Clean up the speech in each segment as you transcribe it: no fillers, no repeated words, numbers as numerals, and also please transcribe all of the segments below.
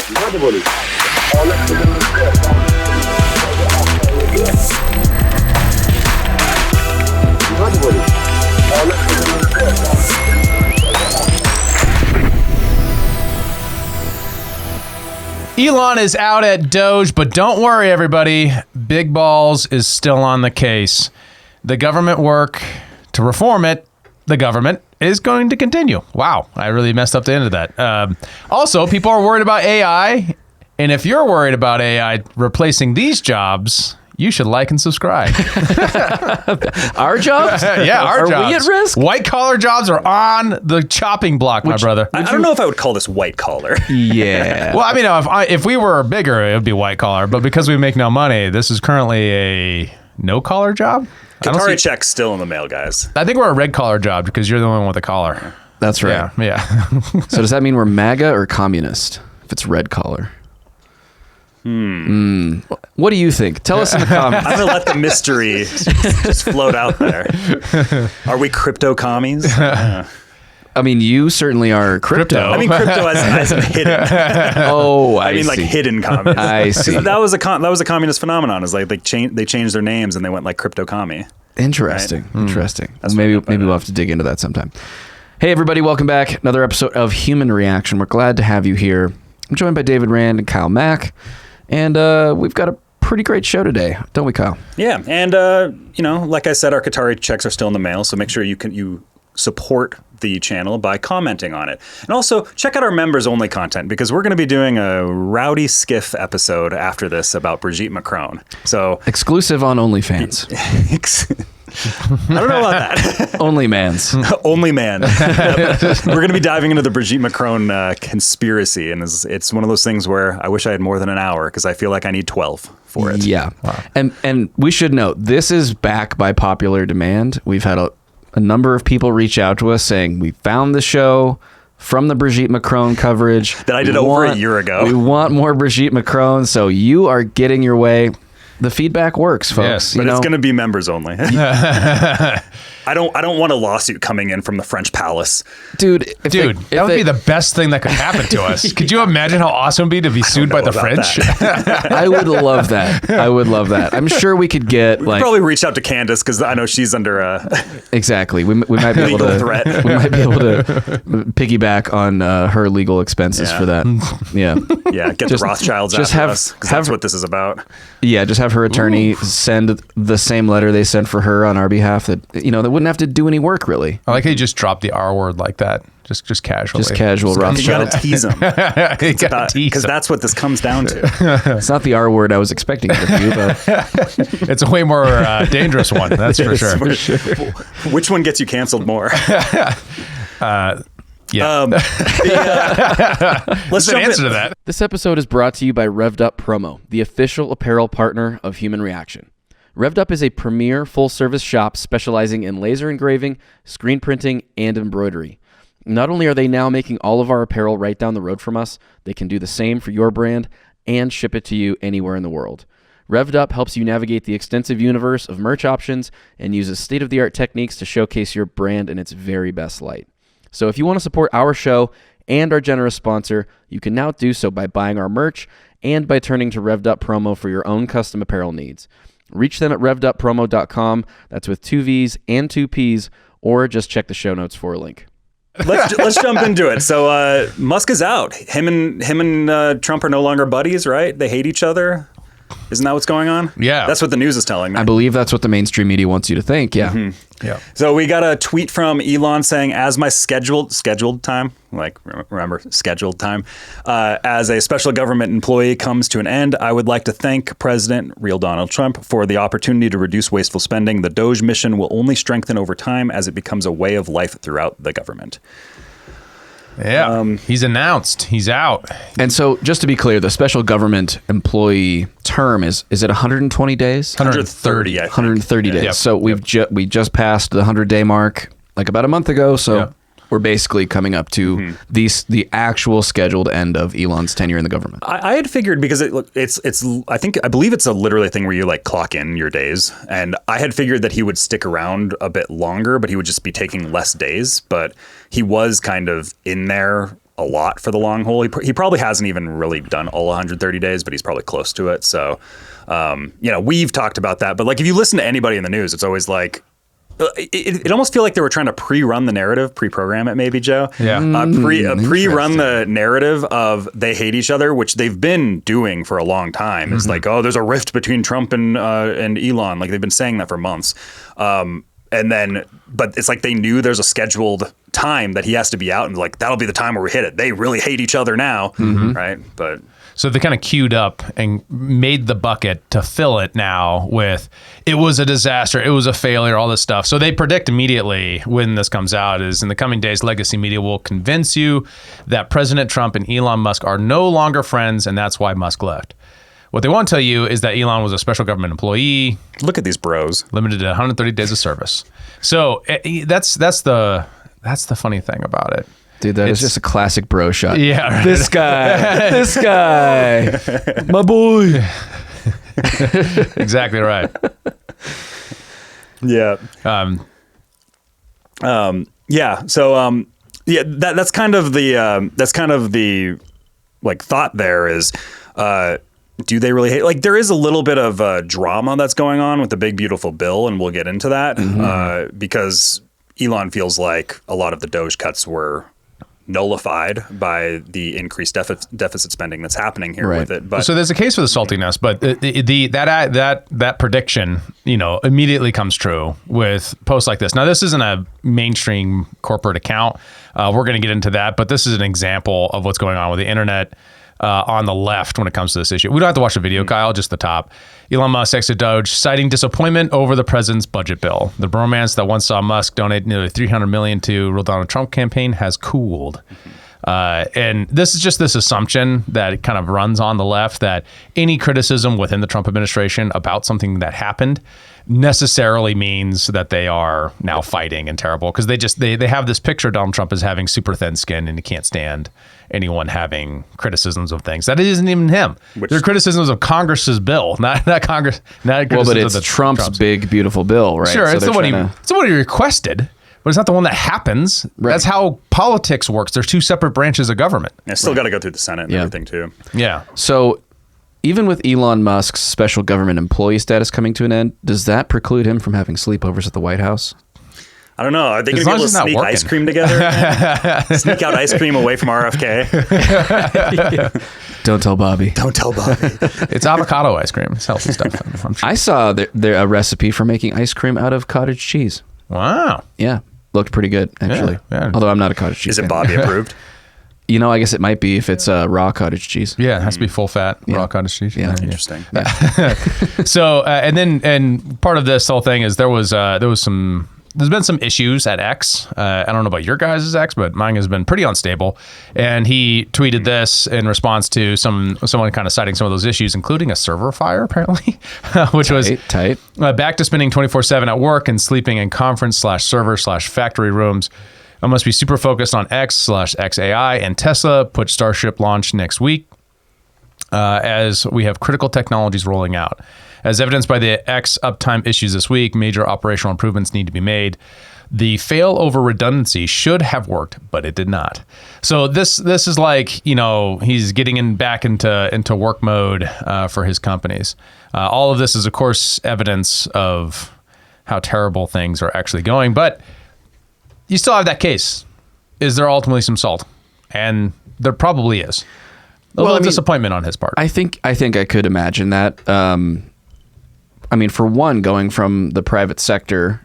Elon is out at DOGE, but don't worry, everybody. Big Balls is still on the case. The government work to reform it, the government is going to continue. Wow, I really messed up the end of that. Also, people are worried about AI, and if you're worried about AI replacing these jobs, you should like and subscribe. Our jobs? Yeah, our jobs. Are we at risk? White-collar jobs are on the chopping block, my brother. I don't know if I would call this white collar. Yeah. Well, I mean, if we were bigger, it would be white-collar, but because we make no money, this is currently a no-collar job? Qatari check's still in the mail, guys. I think we're a red-collar job because you're the one with a collar. That's right. Yeah. So does that mean we're MAGA or communist if it's red collar? What do you think? Tell us in the comments. I'm going to let the mystery just float out there. Are we crypto commies? I mean, you certainly are crypto. I mean, crypto as in hidden. Oh, I mean, see. like hidden commies. I see. That was a communist phenomenon. Is like they changed their names and they went like crypto commie. Interesting. Right? Interesting. Maybe we'll have to dig into that sometime. Hey, everybody, welcome back. Another episode of Human Reaction. We're glad to have you here. I'm joined by David Rand and Kyle Mack. And we've got a pretty great show today, don't we, Kyle? Yeah, and like I said, our Qatari checks are still in the mail, so make sure you support the channel by commenting on it. And also check out our members only content because we're going to be doing a rowdy skiff episode after this about Brigitte Macron. So exclusive on OnlyFans. I don't know about that. Only mans. Only man. We're going to be diving into the Brigitte Macron conspiracy, and it's one of those things where I wish I had more than an hour because I feel like I need 12 for it. Yeah. Wow. And we should note, this is back by popular demand. We've had a number of people reach out to us saying, we found the show from the Brigitte Macron coverage. That I did over a year ago. We want more Brigitte Macron, so you are getting your way. The feedback works, folks. Yes, but it's going to be members only. I don't want a lawsuit coming in from the French palace. Dude, that would be the best thing that could happen to us. Could you imagine how awesome it would be to be sued by the French? I would love that. I would love that. I'm sure we could get we could probably reach out to Candace because I know she's under exactly. We might be able to threat. We might be able to piggyback on her legal expenses for that. Yeah. Yeah. Get the Rothschilds after us because that's what this is about. Yeah. Just have her attorney send the same letter they sent for her on our behalf. That that wouldn't have to do any work really. I like how you just dropped the R word like that. Just casually. Just casual Rothschild. You got to tease them. Because that's what this comes down to. It's not the R word I was expecting from you, but it's a way more dangerous one. That's for sure. For sure. Which one gets you canceled more? Yeah. Let's jump answer to that. This episode is brought to you by Revved Up Promo, the official apparel partner of Human Reaction. Revved Up is a premier full-service shop specializing in laser engraving, screen printing, and embroidery. Not only are they now making all of our apparel right down the road from us, they can do the same for your brand and ship it to you anywhere in the world. Revved Up helps you navigate the extensive universe of merch options and uses state-of-the-art techniques to showcase your brand in its very best light. So if you want to support our show and our generous sponsor, you can now do so by buying our merch and by turning to Revved Up Promo for your own custom apparel needs. Reach them at revveduppromo.com. That's with 2 V's and 2 P's, or just check the show notes for a link. Let's jump into it. So Musk is out. Him and Trump are no longer buddies, right? They hate each other. Isn't that what's going on? Yeah. That's what the news is telling me. I believe that's what the mainstream media wants you to think. Yeah. Mm-hmm. Yeah. So we got a tweet from Elon saying, as my scheduled time, like remember scheduled time, as a special government employee comes to an end, I would like to thank President real Donald Trump for the opportunity to reduce wasteful spending. The DOGE mission will only strengthen over time as it becomes a way of life throughout the government. Yeah, he's announced. He's out. And so, just to be clear, the special government employee term is it 120 days? 130, I think. 130 days. Yep. So we just passed the 100-day mark like about a month ago. So we're basically coming up to the actual scheduled end of Elon's tenure in the government. I had figured because I believe it's a literally thing where you like clock in your days, and I had figured that he would stick around a bit longer, but he would just be taking less days. But he was kind of in there a lot for the long haul. He probably hasn't even really done all 130 days, but he's probably close to it. So, we've talked about that. But like, if you listen to anybody in the news, it's always like, it almost feel like they were trying to pre-run the narrative, pre-program it maybe, Joe. Yeah. Pre-run the narrative of they hate each other, which they've been doing for a long time. It's like, oh, there's a rift between Trump and Elon. Like they've been saying that for months. But it's like they knew there's a scheduled time that he has to be out, and like that'll be the time where we hit it. They really hate each other now, right? But so they kind of queued up and made the bucket to fill it now with, it was a disaster, it was a failure, all this stuff. So they predict immediately when this comes out is in the coming days, legacy media will convince you that President Trump and Elon Musk are no longer friends, and that's why Musk left. What they won't tell you is that Elon was a special government employee. look at these bros. Limited to 130 days of service. So that's the funny thing about it. Dude, that is just a classic bro shot. Yeah. Right. This guy, my boy. Exactly right. Yeah. So that's kind of the like thought there is, do they really hate? Like there is a little bit of drama that's going on with the big beautiful bill, and we'll get into that because Elon feels like a lot of the DOGE cuts were nullified by the increased deficit spending that's happening here with it. But so there's a case for the saltiness, but that prediction, immediately comes true with posts like this. Now, this isn't a mainstream corporate account. We're going to get into that, but this is an example of what's going on with the internet on the left when it comes to this issue. We don't have to watch the video, Kyle, just the top. Elon Musk exited DOGE, citing disappointment over the president's budget bill. The bromance that once saw Musk donate nearly $300 million to the Donald Trump campaign has cooled. And this is just this assumption that kind of runs on the left that any criticism within the Trump administration about something that happened necessarily means that they are now fighting and terrible, because they have this picture of Donald Trump as having super thin skin and he can't stand anyone having criticisms of things. That isn't even him. They're criticisms of Congress's bill, not Congress. Not well, but it's of Trump's big beautiful bill, right? Sure, it's the one he requested. But it's not the one that happens. Right. That's how politics works. There's two separate branches of government. It's still got to go through the Senate and everything too. Yeah. So even with Elon Musk's special government employee status coming to an end, does that preclude him from having sleepovers at the White House? I don't know. Are they going to be able to sneak ice cream together? Sneak out ice cream away from RFK? Don't tell Bobby. Don't tell Bobby. It's avocado ice cream. It's healthy stuff. I'm sure. I saw there a recipe for making ice cream out of cottage cheese. Wow. Yeah. Looked pretty good, actually. Yeah. Although I'm not a cottage cheese Is it fan. Bobby approved? I guess it might be if it's raw cottage cheese. Yeah, it has to be full fat, raw cottage cheese. Yeah. Interesting. So, and part of this whole thing is there's been some issues at X. I don't know about your guys' X, but mine has been pretty unstable. And he tweeted this in response to someone kind of citing some of those issues, including a server fire, apparently, which was tight. Back to spending 24/7 at work and sleeping in conference/server/factory rooms. I must be super focused on X/XAI and Tesla put Starship launch next week as we have critical technologies rolling out. As evidenced by the X uptime issues this week, major operational improvements need to be made. The failover redundancy should have worked, but it did not. So this is like, he's getting back into work mode for his companies. All of this is, of course, evidence of how terrible things are actually going. But you still have that case. Is there ultimately some salt? And there probably is. A little disappointment on his part. I think I could imagine that. For one, going from the private sector,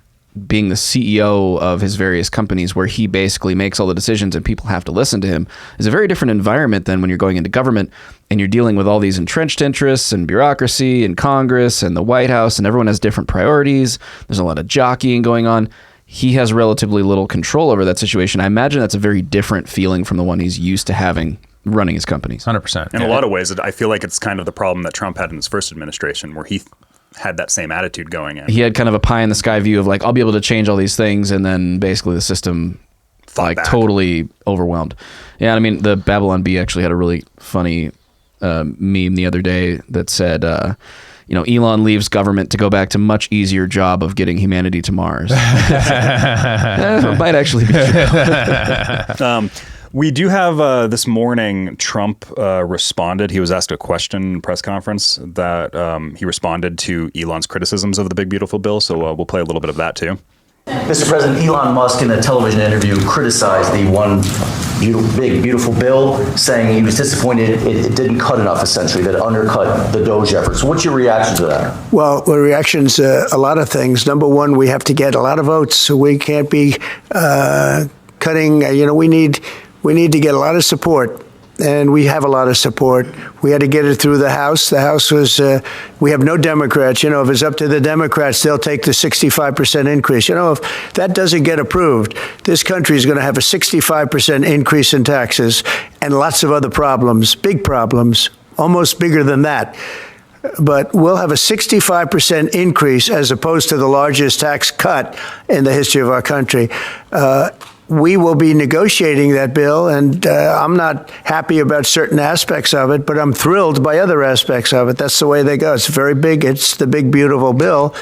being the CEO of his various companies where he basically makes all the decisions and people have to listen to him, is a very different environment than when you're going into government and you're dealing with all these entrenched interests and bureaucracy and Congress and the White House, and everyone has different priorities. There's a lot of jockeying going on. He has relatively little control over that situation. I imagine that's a very different feeling from the one he's used to having running his companies. 100%. In a lot of ways, I feel like it's kind of the problem that Trump had in his first administration, where he had that same attitude going in. He had kind of a pie in the sky view of like, I'll be able to change all these things, and then basically the system totally overwhelmed. Yeah, the Babylon Bee actually had a really funny meme the other day that said, Elon leaves government to go back to much easier job of getting humanity to Mars. It might actually be true. We do have this morning, Trump responded. He was asked a question press conference that he responded to Elon's criticisms of the big, beautiful bill. So we'll play a little bit of that, too. Mr. President, Elon Musk in a television interview criticized the one big, beautiful bill, saying he was disappointed it didn't cut enough, essentially, that it undercut the DOGE efforts. What's your reaction to that? Well, the reaction's a lot of things. Number one, we have to get a lot of votes, so we can't be cutting. We need to get a lot of support. And we have a lot of support. We had to get it through the House. The House was, we have no Democrats. If it's up to the Democrats, they'll take the 65% increase. If that doesn't get approved, this country is going to have a 65% increase in taxes and lots of other problems, big problems, almost bigger than that. But we'll have a 65% increase as opposed to the largest tax cut in the history of our country. We will be negotiating that bill, and I'm not happy about certain aspects of it, but I'm thrilled by other aspects of it. That's the way they go. It's very big. It's the big, beautiful bill.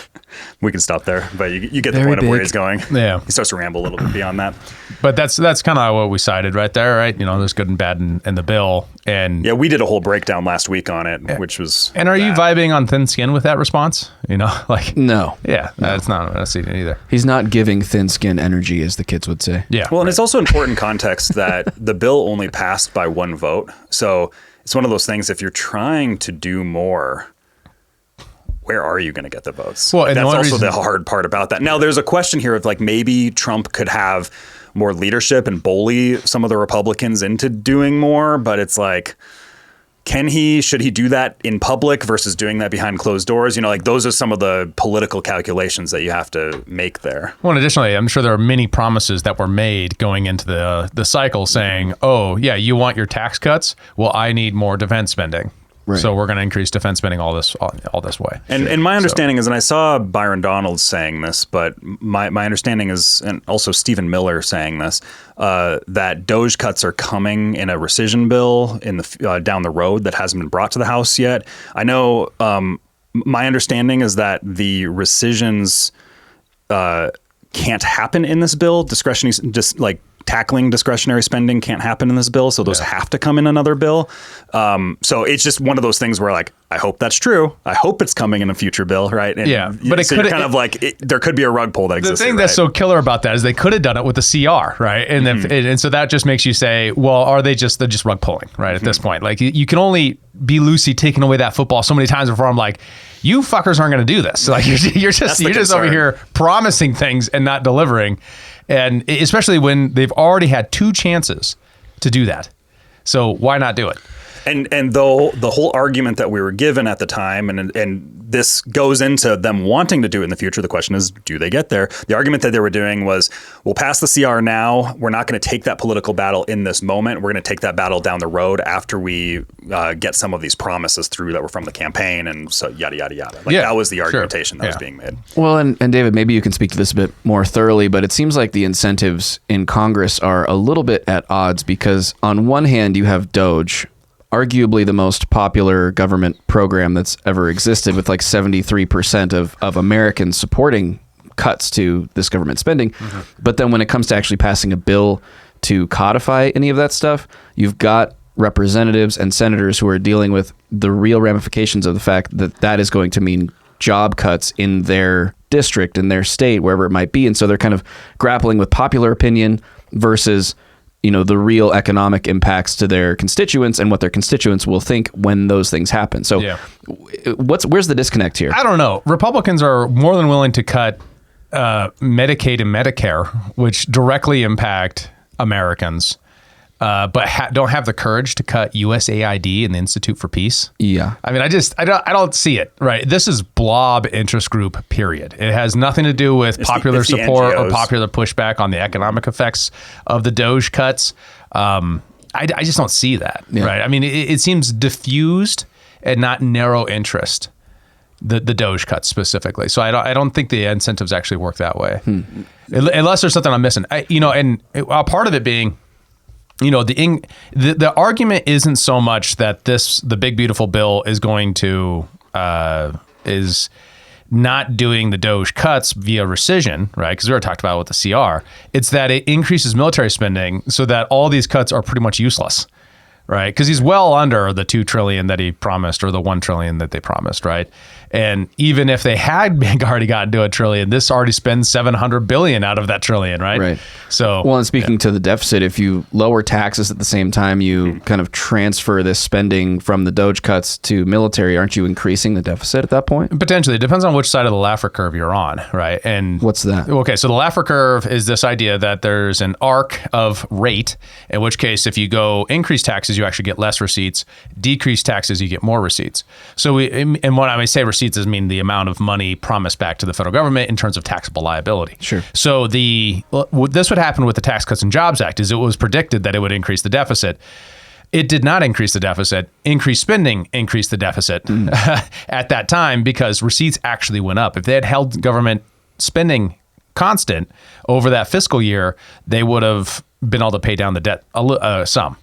We can stop there, but you get the Very point of where big. he's going. Yeah. He starts to ramble a little bit beyond that. But that's kind of what we cited right there, right? There's good and bad in the bill. And Yeah, we did a whole breakdown last week on it, which was And are you bad. vibing on thin skin with that response? No. Yeah, that's not a seat either. He's not giving thin skin energy, as the kids would say. Yeah. Well, and it's also important context that the bill only passed by one vote. So it's one of those things, if you're trying to do more, where are you going to get the votes? Well, and that's the only also reason- the hard part about that. Now, there's a question here of maybe Trump could have more leadership and bully some of the Republicans into doing more, but it's should he do that in public versus doing that behind closed doors? Those are some of the political calculations that you have to make there. Well, and additionally, I'm sure there are many promises that were made going into the cycle saying, oh, yeah, you want your tax cuts? Well, I need more defense spending. Right. So we're going to increase defense spending all this way. And my understanding is, and I saw Byron Donalds saying this, but my understanding is, and also Stephen Miller saying this, that DOGE cuts are coming in a rescission bill in the down the road that hasn't been brought to the House yet. I know my understanding is that the rescissions can't happen in this bill. Tackling discretionary spending can't happen in this bill, so those have to come in another bill. So it's just one of those things where I hope that's true. I hope it's coming in a future bill, right? And but it so could kind of there could be a rug pull that exists. The thing that's so killer about that is they could have done it with the CR, right? And and so that just makes you say, well, they're just rug pulling, right? At this point, you can only be Lucy taking away that football so many times before I'm like, you fuckers aren't going to do this. You're just over here promising things and not delivering. And especially when they've already had 2 chances to do that. So why not do it? And though the whole argument that we were given at the time, and this goes into them wanting to do it in the future, the question is, do they get there? The argument that they were doing was, we'll pass the CR now. We're not going to take that political battle in this moment. We're going to take that battle down the road after we get some of these promises through that were from the campaign, and so yada, yada, yada. That was the argumentation that was being made. Well, and David, maybe you can speak to this a bit more thoroughly, but it seems like the incentives in Congress are a little bit at odds, because on one hand, you have DOGE, arguably the most popular government program that's ever existed, with 73% of Americans supporting cuts to this government spending. Mm-hmm. But then when it comes to actually passing a bill to codify any of that stuff, you've got representatives and senators who are dealing with the real ramifications of the fact that that is going to mean job cuts in their district, in their state, wherever it might be. And so they're kind of grappling with popular opinion versus the real economic impacts to their constituents and what their constituents will think when those things happen. So where's the disconnect here? I don't know. Republicans are more than willing to cut Medicaid and Medicare, which directly impact Americans, but don't have the courage to cut USAID and the Institute for Peace. Yeah. I mean, I don't see it, right? This is blob interest group, period. It has nothing to do with popular support or popular pushback on the economic effects of the DOGE cuts. I just don't see that, right? I mean, it seems diffused and not narrow interest, the DOGE cuts specifically. So I don't think the incentives actually work that way, unless there's something I'm missing. And a part of it being, the argument isn't so much that the big beautiful bill is going to is not doing the DOGE cuts via rescission, right? Because we already talked about it with the CR. It's that it increases military spending so that all these cuts are pretty much useless, right? Because he's well under the $2 trillion that he promised, or the $1 trillion that they promised, right? And even if they had already gotten to $1 trillion, this already spends $700 billion out of that trillion, right? Right. So, well, and speaking to the deficit, if you lower taxes at the same time you kind of transfer this spending from the DOGE cuts to military, aren't you increasing the deficit at that point? potentially, it depends on which side of the Laffer curve you're on, right? And What's that? Okay, so the Laffer curve is this idea that there's an arc of rate, in which case, if you go increase taxes, you actually get less receipts. Decrease taxes, you get more receipts. So, and when I say receipts, is mean the amount of money promised back to the federal government in terms of taxable liability. Sure. So this would happen with the Tax Cuts and Jobs Act, is it was predicted that it would increase the deficit. It did not increase the deficit. Increased spending increased the deficit at that time because receipts actually went up. If they had held government spending constant over that fiscal year, they would have been able to pay down the debt some.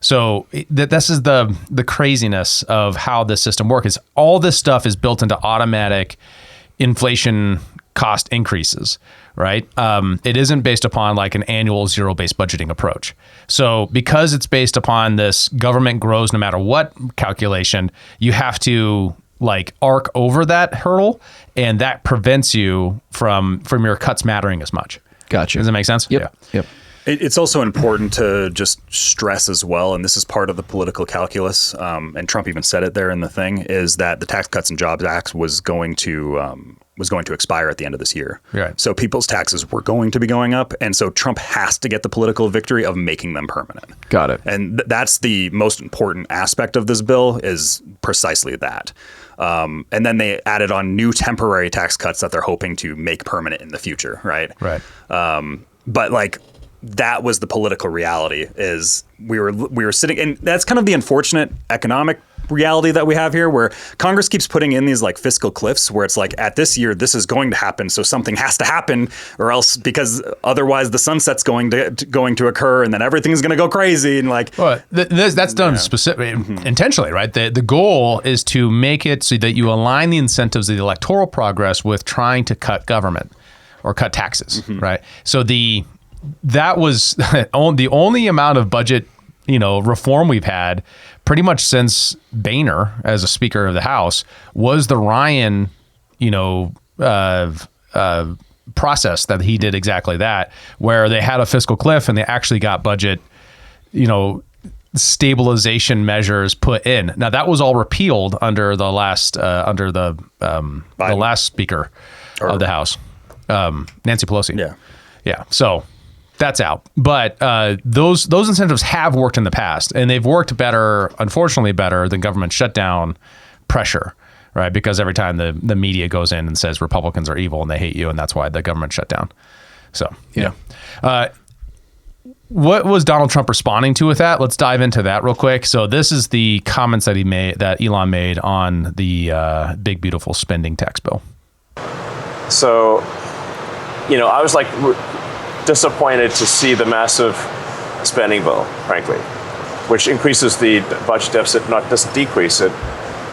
So this is the craziness of how this system works. Is all this stuff is built into automatic inflation cost increases, right? It isn't based upon like an annual zero-based budgeting approach. So because it's based upon this government grows no matter what calculation, you have to like arc over that hurdle, and that prevents you from your cuts mattering as much. Gotcha. Does that make sense? Yep. Yeah. Yep. It's also important to just stress as well, and this is part of the political calculus, and Trump even said it there in the thing, is that the Tax Cuts and Jobs Act was going to expire at the end of this year. Right. So people's taxes were going to be going up, and so Trump has to get the political victory of making them permanent. Got it. And that's the most important aspect of this bill, is precisely that. And then they added on new temporary tax cuts that they're hoping to make permanent in the future, right? Right. But like, that was the political reality, is we were sitting, and that's kind of the unfortunate economic reality that we have here, where Congress keeps putting in these like fiscal cliffs where it's like, at this year, this is going to happen. So something has to happen, or else, because otherwise the sunset's going to occur, and then everything's going to go crazy. And like, well, that's done intentionally, right? The goal is to make it so that you align the incentives of the electoral progress with trying to cut government or cut taxes, right? So that was the only amount of budget, reform we've had pretty much since Boehner as a Speaker of the House was the Ryan, process that he did exactly that, where they had a fiscal cliff and they actually got budget, stabilization measures put in. Now that was all repealed under the last last Speaker of the House, Nancy Pelosi. yeah. Yeah. So that's out. But those incentives have worked in the past, and they've worked better, unfortunately better than government shutdown pressure, right? Because every time the media goes in and says Republicans are evil and they hate you, and that's why the government shut down. So, yeah. What was Donald Trump responding to with that? Let's dive into that real quick. So this is the comments that Elon made on the big, beautiful spending tax bill. So, I was like disappointed to see the massive spending bill, frankly, which increases the budget deficit, not just decrease it,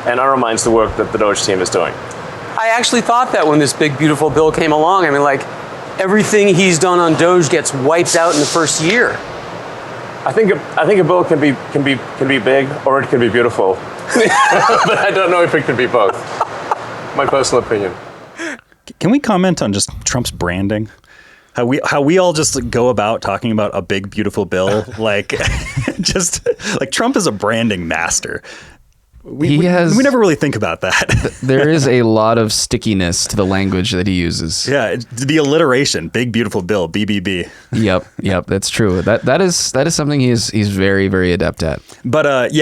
and undermines the work that the DOGE team is doing. I actually thought that when this big, beautiful bill came along. I mean, like, everything he's done on DOGE gets wiped out in the first year. I think a bill can be big or it can be beautiful, but I don't know if it can be both. My personal opinion. Can we comment on just Trump's branding? How we all just go about talking about a big, beautiful bill, like just like Trump is a branding master. We never really think about that. There is a lot of stickiness to the language that he uses. Yeah, the alliteration, big, beautiful bill, BBB. Yep, that's true. That is something he's very, very adept at. But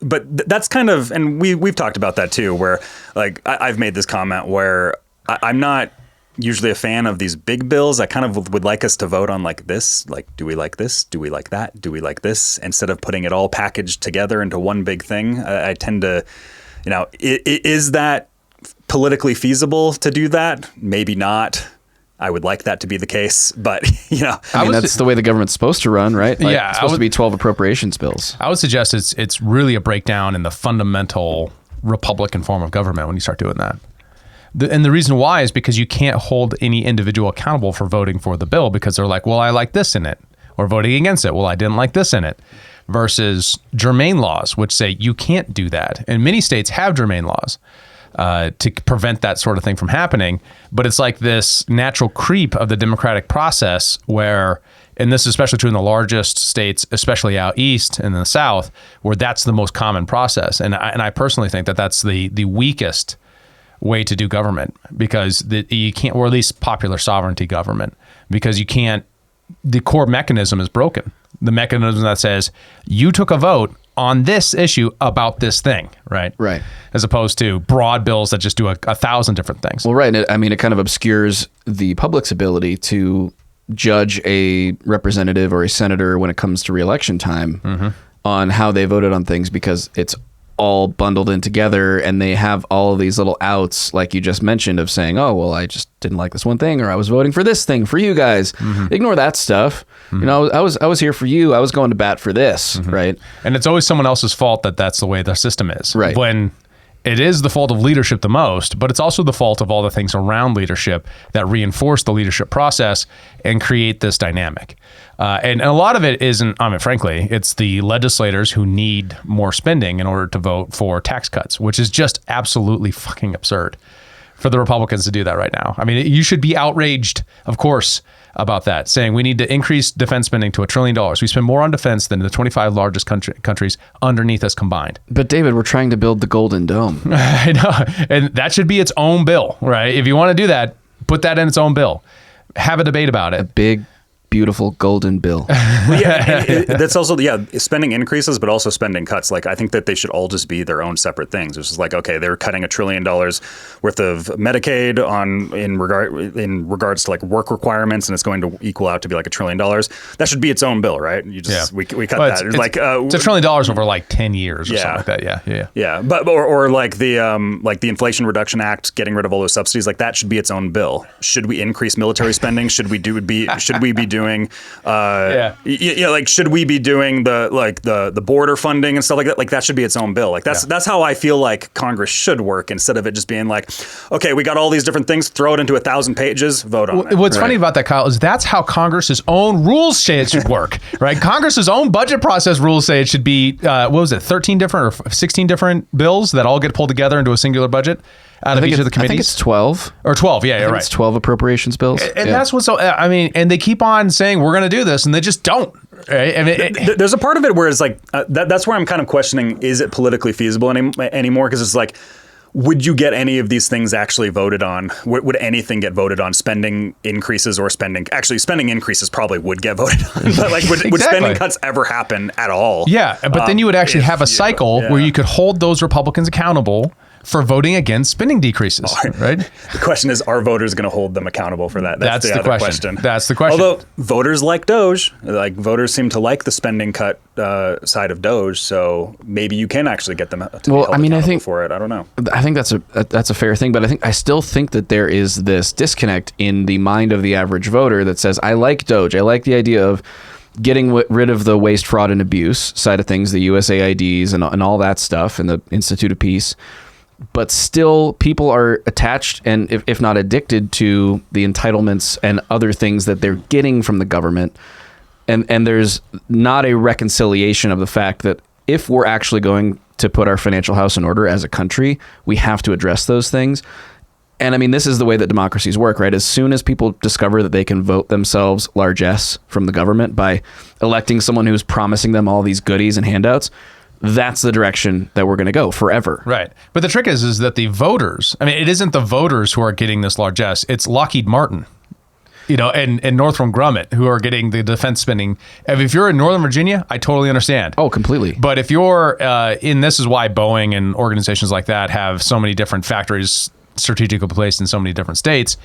but that's kind of, and we've talked about that too, where like I've made this comment where I'm not usually a fan of these big bills. I kind of would like us to vote on like this, like, do we like this? Do we like that? Do we like this? Instead of putting it all packaged together into one big thing. I tend to, is that politically feasible to do that? Maybe not. I would like that to be the case, but I mean, that's the way the government's supposed to run, right? Like, yeah, it's supposed to be 12 appropriations bills. I would suggest it's really a breakdown in the fundamental Republican form of government when you start doing that. And the reason why is because you can't hold any individual accountable for voting for the bill, because they're like, well, I like this in it, or voting against it. Well, I didn't like this in it. Versus germane laws, which say you can't do that. And many states have germane laws to prevent that sort of thing from happening. But it's like this natural creep of the democratic process where, and this is especially true in the largest states, especially out east and in the South, where that's the most common process. And I personally think that that's the weakest way to do government, because you can't, or at least popular sovereignty government, because you can't, the core mechanism is broken. The mechanism that says you took a vote on this issue about this thing, right? Right. As opposed to broad bills that just do a 1,000 different things. Well, right. I mean, it kind of obscures the public's ability to judge a representative or a senator when it comes to re-election time on how they voted on things, because it's all bundled in together, and they have all of these little outs, like you just mentioned, of saying, oh, well, I just didn't like this one thing, or I was voting for this thing for you guys. Ignore that stuff. You know, I was here for you. I was going to bat for this, right? And it's always someone else's fault that that's the way the system is. Right. When it is the fault of leadership the most, but it's also the fault of all the things around leadership that reinforce the leadership process and create this dynamic. And a lot of it isn't, I mean, frankly, it's the legislators who need more spending in order to vote for tax cuts, which is just absolutely fucking absurd for the Republicans to do that right now. I mean, you should be outraged, of course, about that, saying we need to increase defense spending to $1 trillion. We spend more on defense than the 25 largest countries underneath us combined. But David, we're trying to build the Golden Dome. I know. And that should be its own bill, right? If you want to do that, put that in its own bill. Have a debate about it. A big, beautiful golden bill. Well, yeah, that's also, spending increases, but also spending cuts. Like, I think that they should all just be their own separate things. It's just like, okay, they're cutting $1 trillion worth of Medicaid in regards to like work requirements, and it's going to equal out to be like $1 trillion. That should be its own bill, right? You just we cut that. It's $1 trillion over like 10 years or something like that. Yeah. But or like the Inflation Reduction Act, getting rid of all those subsidies, like that should be its own bill. Should we increase military spending? Should we be doing like, should we be doing the border funding and stuff like that? Like, that should be its own bill. Like, that's how I feel like Congress should work, instead of it just being like, okay, we got all these different things, throw it into 1,000 pages, vote on it. What's funny about that, Kyle, is that's how Congress's own rules say it should work, right? Congress's own budget process rules say it should be, 13 different or 16 different bills that all get pulled together into a singular budget out of each of the committees? I think it's 12. Or 12, yeah, you're right. It's 12 appropriations bills. And that's what's so, I mean, and they keep on saying we're going to do this, and they just don't. Right? I mean, there's a part of it where it's like, that's where I'm kind of questioning, is it politically feasible anymore? Because it's like, would you get any of these things actually voted on? Would anything get voted on? Spending increases or spending increases probably would get voted on. But like, would spending cuts ever happen at all? Yeah, but then you would actually have a cycle where you could hold those Republicans accountable for voting against spending decreases, right? The question is, are voters going to hold them accountable for that? That's the other question. That's the question. Although voters like DOGE, like voters seem to like the spending cut side of DOGE, so maybe you can actually get them to be held accountable for it. I don't know. I think that's a fair thing, but I still think that there is this disconnect in the mind of the average voter that says, I like DOGE. I like the idea of getting rid of the waste, fraud, and abuse side of things, the USAIDs and all that stuff, and the Institute of Peace. But still, people are attached and, if not addicted, to the entitlements and other things that they're getting from the government. And there's not a reconciliation of the fact that if we're actually going to put our financial house in order as a country, we have to address those things. And I mean, this is the way that democracies work, right? As soon as people discover that they can vote themselves largesse from the government by electing someone who's promising them all these goodies and handouts, that's the direction that we're going to go forever. Right. But the trick is that the voters, I mean, it isn't the voters who are getting this largesse. It's Lockheed Martin, and Northrop Grumman who are getting the defense spending. If you're in Northern Virginia, I totally understand. Oh, completely. But if you're this is why Boeing and organizations like that have so many different factories strategically placed in so many different states.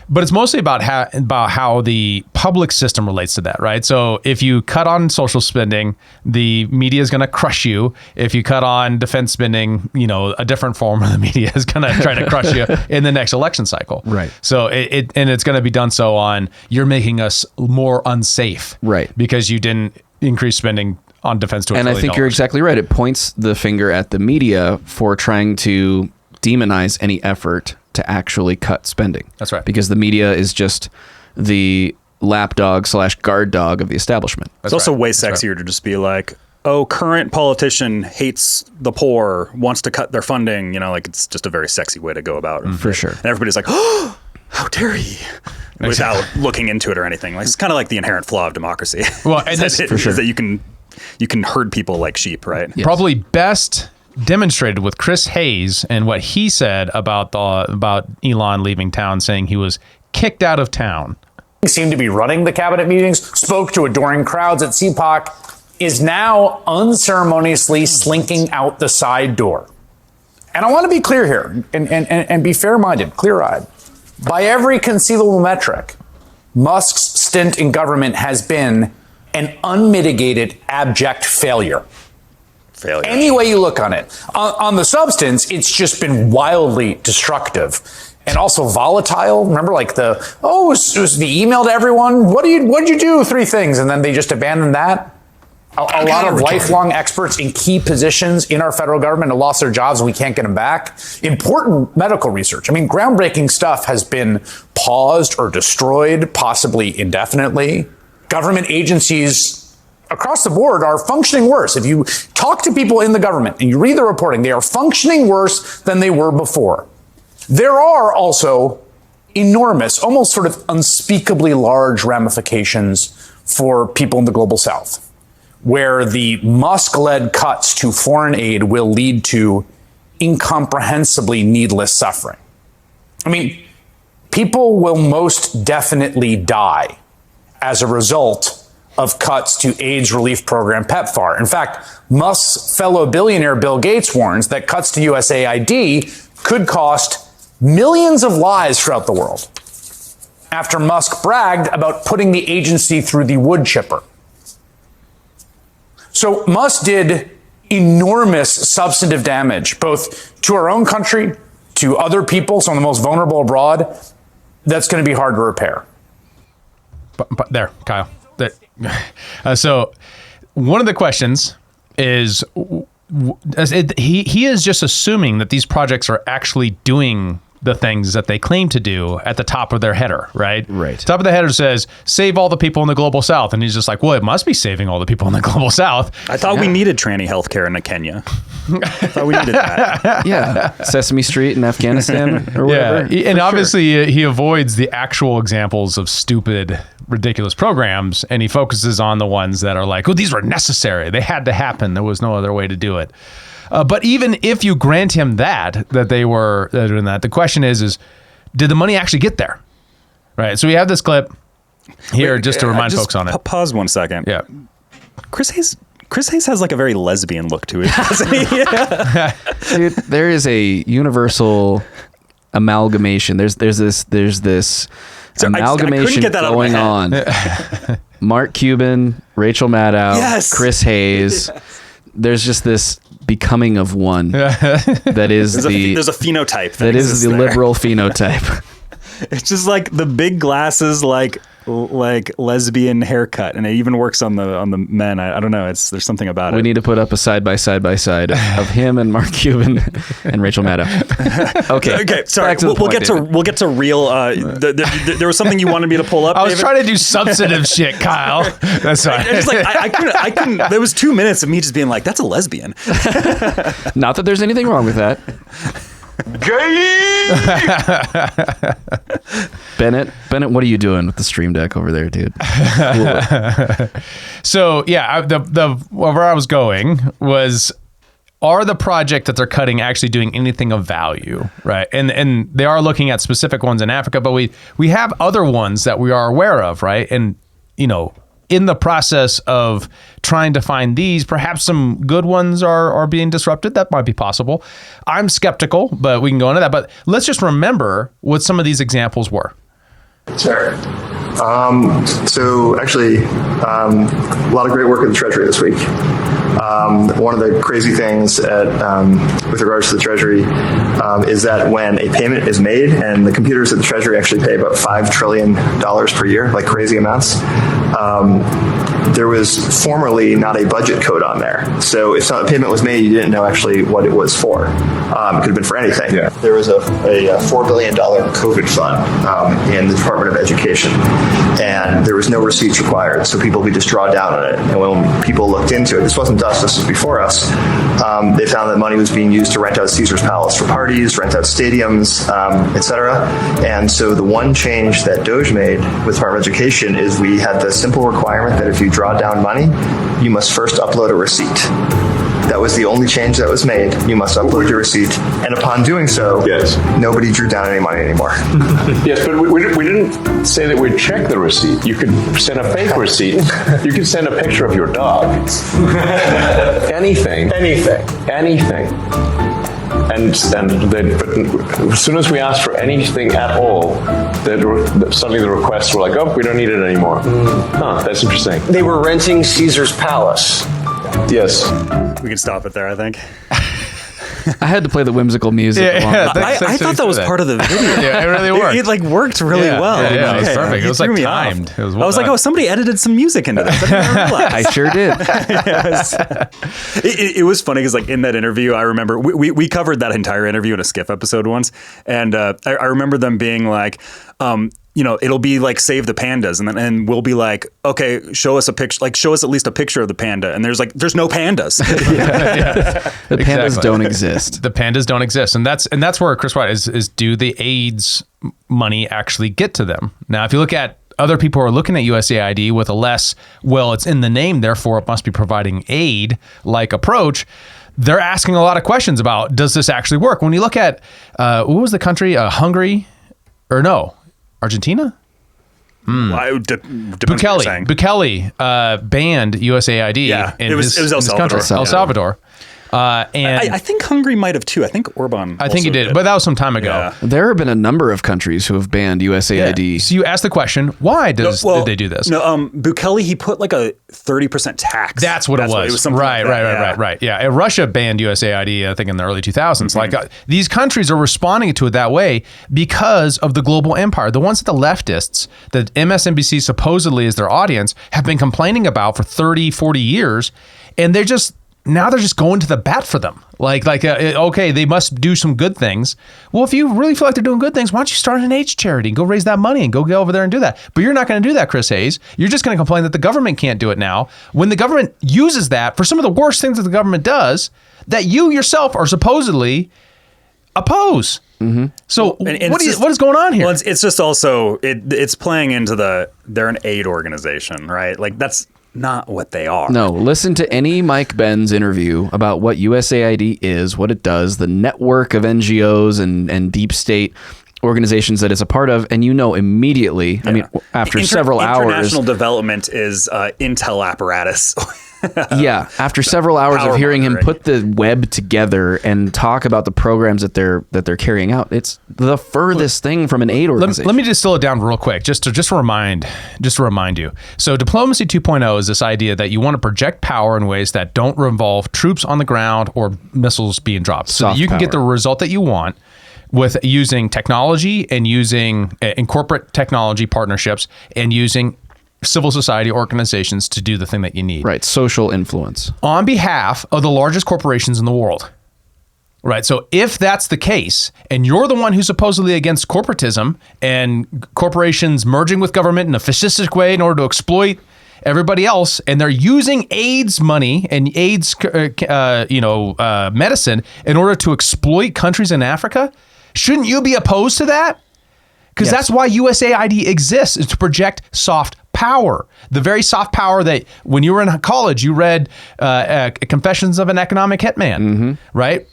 But it's mostly about how the public system relates to that, right? So if you cut on social spending, the media is going to crush you. If you cut on defense spending, a different form of the media is going to try to crush you in the next election cycle. Right. So it's going to be done so on, you're making us more unsafe. Right. Because you didn't increase spending on defense to $1 trillion. And I think you're exactly right. It points the finger at the media for trying to demonize any effort to actually cut spending. That's right. Because the media is just the lapdog / guard dog of the establishment. It's also way sexier to just be like, oh, current politician hates the poor, wants to cut their funding. You know, like it's just a very sexy way to go about it. For sure. And everybody's like, oh, how dare he? Without looking into it or anything. Like, it's kind of like the inherent flaw of democracy. Well, and is that you can herd people like sheep, right? Yes. Probably best demonstrated with Chris Hayes and what he said about Elon leaving town, saying he was kicked out of town. He seemed to be running the cabinet meetings, spoke to adoring crowds at CPAC, is now unceremoniously slinking out the side door. And I want to be clear here and be fair-minded, clear-eyed. By every conceivable metric, Musk's stint in government has been an unmitigated, abject failure. Any way you look on it. On the substance, it's just been wildly destructive and also volatile. Remember, like it was the email to everyone. What'd you do? 3 things. And then they just abandoned that. A lot of lifelong experts in key positions in our federal government have lost their jobs and we can't get them back. Important medical research. I mean, groundbreaking stuff has been paused or destroyed, possibly indefinitely. Government agencies across the board are functioning worse. If you talk to people in the government and you read the reporting, they are functioning worse than they were before. There are also enormous, almost sort of unspeakably large ramifications for people in the global south, where the Musk-led cuts to foreign aid will lead to incomprehensibly needless suffering. I mean, people will most definitely die as a result of cuts to AIDS relief program PEPFAR. In fact, Musk's fellow billionaire Bill Gates warns that cuts to USAID could cost millions of lives throughout the world, after Musk bragged about putting the agency through the wood chipper. So Musk did enormous substantive damage, both to our own country, to other people, some of the most vulnerable abroad. That's going to be hard to repair. But there, Kyle. So one of the questions is, he is just assuming that these projects are actually doing the things that they claim to do at the top of their header, right? Right. Top of the header says, save all the people in the global south. And he's just like, well, it must be saving all the people in the global south. I thought we needed tranny healthcare in Kenya. I thought we needed that. Yeah. Sesame Street in Afghanistan or whatever. Yeah. And obviously he avoids the actual examples of stupid, ridiculous programs. And he focuses on the ones that are like, oh, these were necessary. They had to happen. There was no other way to do it. But even if you grant him that they were doing that, the question is did the money actually get there? Right. So we have this clip here just to remind folks on it. Pause 1 second. Yeah. Chris Hayes has like a very lesbian look to it, doesn't he? Yeah. Dude, there is a universal amalgamation. There's this amalgamation going on. Mark Cuban, Rachel Maddow, yes. Chris Hayes. There's just this becoming of one that is there's a phenotype that is the liberal phenotype. It's just like the big glasses, like lesbian haircut, and it even works on the men. I don't know. There's something about it. We need to put up a side by side of him and Mark Cuban and Rachel Maddow. Okay. Sorry. We'll get to real. There was something you wanted me to pull up. I was David? trying to do substantive shit, Kyle. That's right. It's like I couldn't. There was 2 minutes of me just being like, "That's a lesbian." Not that there's anything wrong with that. Bennett, what are you doing with the Stream Deck over there, dude? So yeah, where I was going was, are the project that they're cutting actually doing anything of value, right? And they are looking at specific ones in Africa, but we have other ones that we are aware of, right? And in the process of trying to find these, perhaps some good ones are being disrupted. That might be possible. I'm skeptical, but we can go into that. But let's just remember what some of these examples were. Sure. So actually, a lot of great work at the Treasury this week. One of the crazy things with regards to the Treasury is that when a payment is made, and the computers at the Treasury actually pay about $5 trillion per year, like crazy amounts, there was formerly not a budget code on there. So if a payment was made, you didn't know actually what it was for. It could have been for anything. Yeah. There was a $4 billion COVID fund in the Department of Education, and there was no receipts required, so people would just draw down on it. And when people looked into it, this wasn't us, this was before us, they found that money was being used to rent out Caesar's Palace for parties, rent out stadiums, etc. And so the one change that DOGE made with Department of Education is we had the simple requirement that if you draw down money, you must first upload a receipt. That was the only change that was made. You must upload your receipt. And upon doing so, nobody drew down any money anymore. Yes, but we didn't say that we'd check the receipt. You could send a fake receipt. You could send a picture of your dog. Anything. And as soon as we asked for anything at all, suddenly the requests were like, oh, we don't need it anymore. Huh, that's interesting. They were renting Caesar's Palace. Yes. We can stop it there, I think. I had to play the whimsical music. I thought that was part of the video. Yeah, it really worked. It like worked really well. Yeah, it was perfect. It was like timed. It was well done. like, somebody edited some music into this. I didn't even realize. I sure did. It was funny because like in that interview, I remember we covered that entire interview in a Skiff episode once, and I remember them being like, it'll be like Save the Pandas, and we'll be like, okay, show us a picture, like show us at least a picture of the panda, and there's no pandas. The pandas don't exist. The pandas don't exist, and that's where Chris White is. Do the AIDS money actually get to them? Now, if you look at other people who are looking at USAID with a less, well, it's in the name, therefore it must be providing aid like approach. They're asking a lot of questions about, does this actually work? When you look at what was the country, Hungary, or no? Argentina? Bukele banned USAID in his country, El Salvador. And I think Hungary might have too. I think Orban. I think he did, but that was some time ago. Yeah. There have been a number of countries who have banned USAID. Yeah. So you ask the question, why did they do this? No, Bukele, he put like a 30% tax. That's what it was. It was Right. Yeah, and Russia banned USAID, I think, in the early 2000s. Mm-hmm. Like these countries are responding to it that way because of the global empire. The ones that the leftists, that MSNBC supposedly is their audience, have been complaining about for 30, 40 years, and they're just going to the bat for them. Okay, they must do some good things. Well, if you really feel like they're doing good things, why don't you start an AIDS charity and go raise that money and go over there and do that? But you're not going to do that, Chris Hayes. You're just going to complain that the government can't do it now when the government uses that for some of the worst things that the government does that you yourself are supposedly oppose. Mm-hmm. So what is going on here? Well, it's just also, it's playing into they're an aid organization, right? Like that's not what they are. No, listen to any Mike Benz interview about what USAID is, what it does, the network of NGOs and deep state organizations that it's a part of, and immediately, I mean, after several hours... International development is intel apparatus. Yeah, after several hours of hearing him put the web together and talk about the programs that they're carrying out, it's the furthest thing from an aid organization. Let me distill it down real quick, just to remind you. So, diplomacy 2.0 is this idea that you want to project power in ways that don't involve troops on the ground or missiles being dropped, so that you can get the result that you want with using technology and using in corporate technology partnerships and using civil society organizations to do the thing that you need. Right, social influence. On behalf of the largest corporations in the world. Right, so if that's the case, and you're the one who's supposedly against corporatism and corporations merging with government in a fascistic way in order to exploit everybody else, and they're using AIDS money and AIDS medicine in order to exploit countries in Africa, shouldn't you be opposed to that? Because that's why USAID exists, is to project soft power. The very soft power that when you were in college, you read Confessions of an Economic Hitman, right?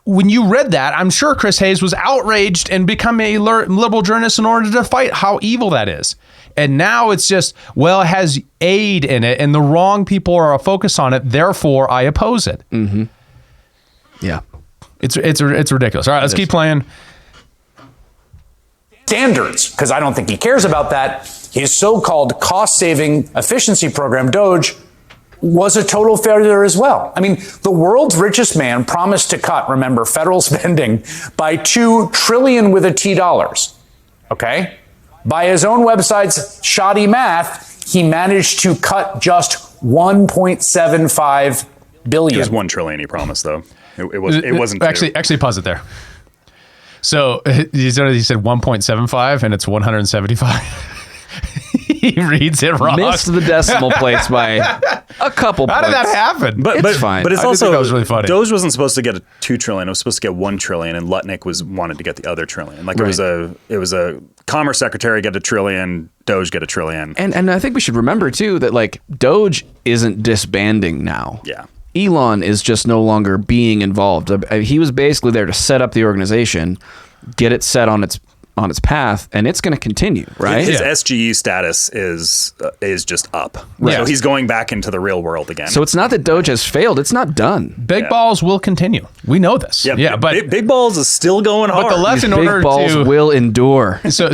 When you read that, I'm sure Chris Hayes was outraged and become a liberal journalist in order to fight how evil that is. And now it's just, well, it has aid in it and the wrong people are focused on it, therefore I oppose it. Mm-hmm. Yeah. It's ridiculous. All right, let's keep playing. Standards, because I don't think he cares about that. His so-called cost-saving efficiency program, DOGE, was a total failure as well. I mean, the world's richest man promised to cut, remember, federal spending by $2 trillion with a T dollars. Okay? By his own website's shoddy math, he managed to cut just 1.75 billion. It was 1 trillion he promised, though. It wasn't actually pause it there. So he said 1.75 and it's 175. He reads it wrong. Missed the decimal place by a couple points. How did that happen? But it's fine. But it's I also think that was really funny. DOGE wasn't supposed to get a 2 trillion. It was supposed to get 1 trillion, and Lutnick wanted to get the other trillion. Like Right. it was a Commerce Secretary get a trillion, DOGE get a trillion. And I think we should remember too that like DOGE isn't disbanding now. Yeah. Elon is just no longer being involved. He was basically there to set up the organization, get it set on its path, and it's going to continue, right? His SGE status is just up. Right. So he's going back into the real world again. So it's not that DOGE has failed; it's not done. Big balls will continue. We know this. But big balls is still going hard. But the left, in order Big balls to will endure. So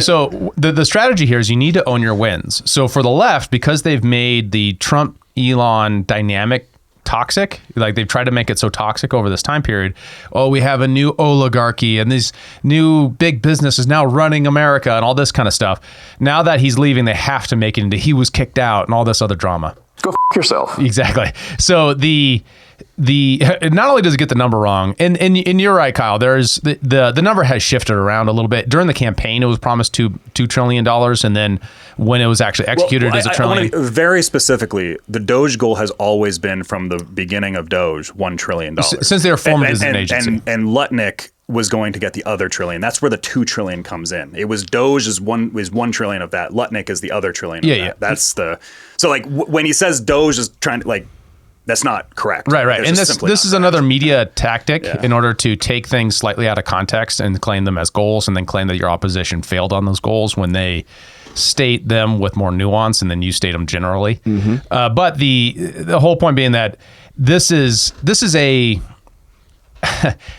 the strategy here is you need to own your wins. So for the left, because they've made the Trump Elon dynamic toxic, like they've tried to make it so toxic over this time period. Oh, we have a new oligarchy and this new big business is now running America and all this kind of stuff. Now that he's leaving, they have to make it into he was kicked out and all this other drama. Go yourself. Exactly. So the not only does it get the number wrong, and you're right, Kyle. There's the number has shifted around a little bit during the campaign. It was promised $2 trillion, and then when it was actually executed as a trillion. Very specifically, the DOGE goal has always been from the beginning of DOGE $1 trillion since they were formed as an agency. And Lutnick was going to get the other trillion. That's where the 2 trillion comes in. It was DOGE is 1 trillion of that. Lutnick is the other trillion. Of that. Yeah. That's so like when he says DOGE is trying to like. That's not correct. Right. It's And just this is another media tactic Yeah. in order to take things slightly out of context and claim them as goals and then claim that your opposition failed on those goals when they state them with more nuance and then you state them generally. Mm-hmm. But the whole point being that this is a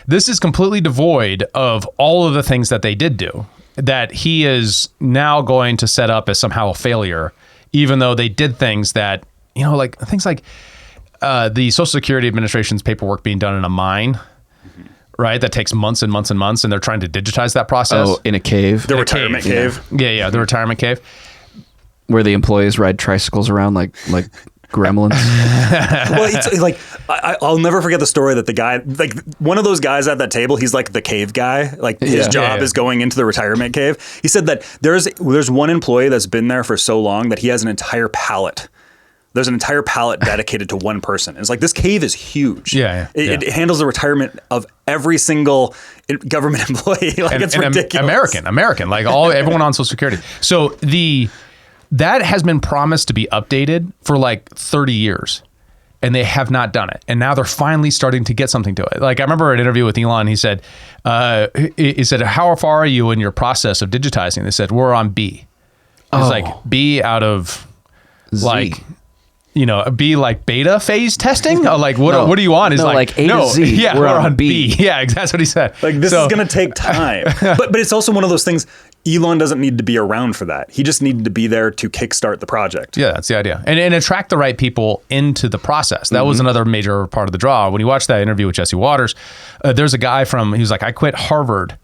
this is completely devoid of all of the things that they did do that he is now going to set up as somehow a failure, even though they did things that, like things like the Social Security Administration's paperwork being done in a mine, right? That takes months and months and months, and they're trying to digitize that process. Oh, in a cave. The retirement cave. Yeah, the retirement cave. Where the employees ride tricycles around like gremlins. Well, it's like I'll never forget the story that the guy, like one of those guys at that table, he's like the cave guy. Like his job is going into the retirement cave. He said that there's one employee that's been there for so long that he has an entire pallet. There's an entire pallet dedicated to one person. And it's like, this cave is huge. It handles the retirement of every single government employee. Like, it's ridiculous. American, like everyone on Social Security. So that has been promised to be updated for like 30 years. And they have not done it. And now they're finally starting to get something to it. Like I remember an interview with Elon. He said, how far are you in your process of digitizing? They said, we're on B. It's like B out of Z. like... be like beta phase testing? Like, what are you on? He's like A to Z. Yeah, we're on B. Yeah, that's what he said. Like, this is going to take time. but it's also one of those things, Elon doesn't need to be around for that. He just needed to be there to kickstart the project. Yeah, that's the idea. And attract the right people into the process. That was another major part of the draw. When you watch that interview with Jesse Waters, there's a guy he was like, I quit Harvard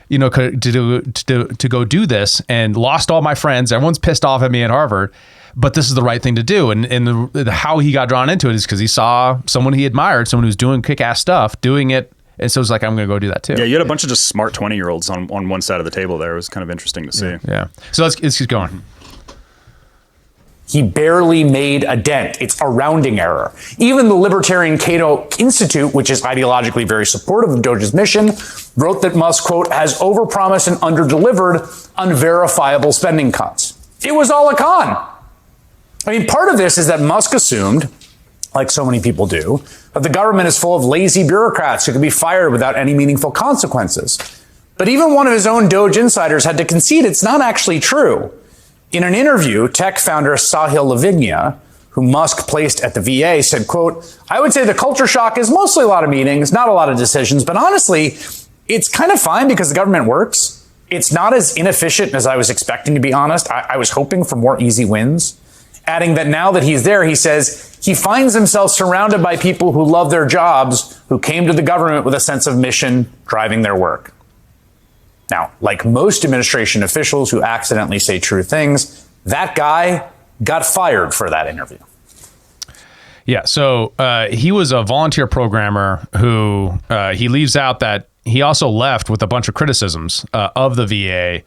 to go do this and lost all my friends. Everyone's pissed off at me at Harvard. But this is the right thing to do. And how he got drawn into it is because he saw someone he admired, someone who's doing kick-ass stuff, doing it. And so it's like, I'm going to go do that too. Yeah, you had a bunch of just smart 20-year-olds on one side of the table there. It was kind of interesting to see. Yeah. So let's keep going. He barely made a dent. It's a rounding error. Even the libertarian Cato Institute, which is ideologically very supportive of DOGE's mission, wrote that Musk, quote, has overpromised and underdelivered on verifiable spending cuts. It was all a con. I mean, part of this is that Musk assumed, like so many people do, that the government is full of lazy bureaucrats who can be fired without any meaningful consequences. But even one of his own DOGE insiders had to concede it's not actually true. In an interview, tech founder Sahil Lavinia, who Musk placed at the VA, said, quote, I would say the culture shock is mostly a lot of meetings, not a lot of decisions, but honestly, it's kind of fine because the government works. It's not as inefficient as I was expecting, to be honest. I was hoping for more easy wins. Adding that now that he's there, he says he finds himself surrounded by people who love their jobs, who came to the government with a sense of mission driving their work. Now, like most administration officials who accidentally say true things, that guy got fired for that interview. Yeah, so he was a volunteer programmer who he leaves out that he also left with a bunch of criticisms of the VA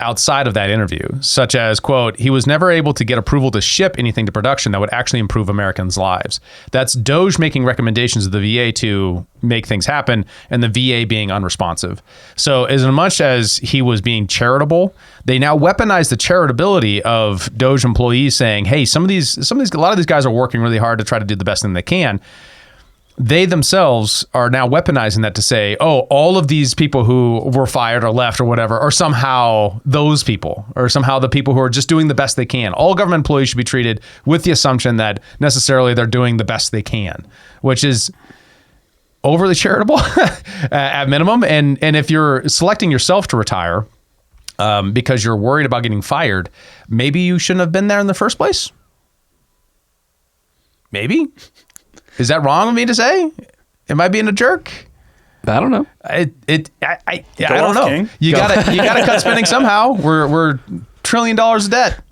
outside of that interview, such as, quote, he was never able to get approval to ship anything to production that would actually improve Americans' lives. That's DOGE making recommendations to the VA to make things happen and the VA being unresponsive. So as much as he was being charitable, they now weaponize the charitability of DOGE employees saying, hey, a lot of these guys are working really hard to try to do the best thing they can. They themselves are now weaponizing that to say, oh, all of these people who were fired or left or whatever are somehow those people, or somehow the people who are just doing the best they can. All government employees should be treated with the assumption that necessarily they're doing the best they can, which is overly charitable at minimum. And if you're selecting yourself to retire because you're worried about getting fired, maybe you shouldn't have been there in the first place. Maybe. Is that wrong of me to say? Am I being a jerk? I don't know. I don't know. King. You gotta cut spending somehow. We're $1 trillion of debt.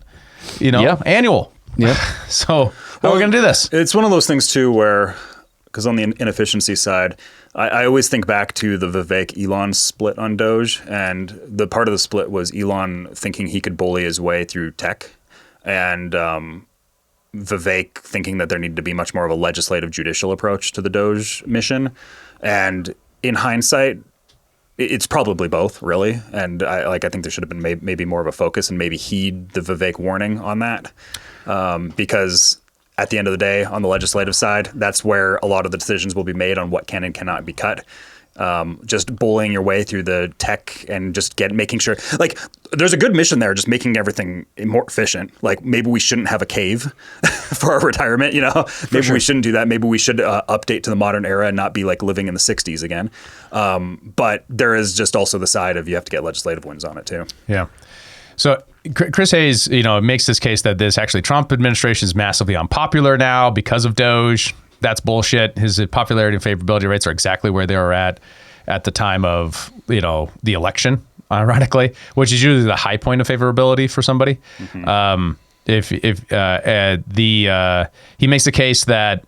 Annual. Yeah. So how are we gonna do this? It's one of those things too, where because on the inefficiency side, I always think back to the Vivek Elon split on Doge, and the part of the split was Elon thinking he could bully his way through tech, and Vivek thinking that there needed to be much more of a legislative judicial approach to the Doge mission. And in hindsight, it's probably both, really. And I think there should have been maybe more of a focus and maybe heed the Vivek warning on that. Because at the end of the day, on the legislative side, that's where a lot of the decisions will be made on what can and cannot be cut. Just bullying your way through the tech and just making sure, like, there's a good mission there, just making everything more efficient. Like, maybe we shouldn't have a cave for our retirement, maybe we shouldn't do that. Maybe we should update to the modern era and not be like living in the 60s again. But there is just also the side of you have to get legislative wins on it too. Yeah. So Chris Hayes, makes this case that this actually Trump administration is massively unpopular now because of Doge. That's bullshit. His popularity and favorability rates are exactly where they were at the time of, the election, ironically, which is usually the high point of favorability for somebody. Mm-hmm. He makes the case that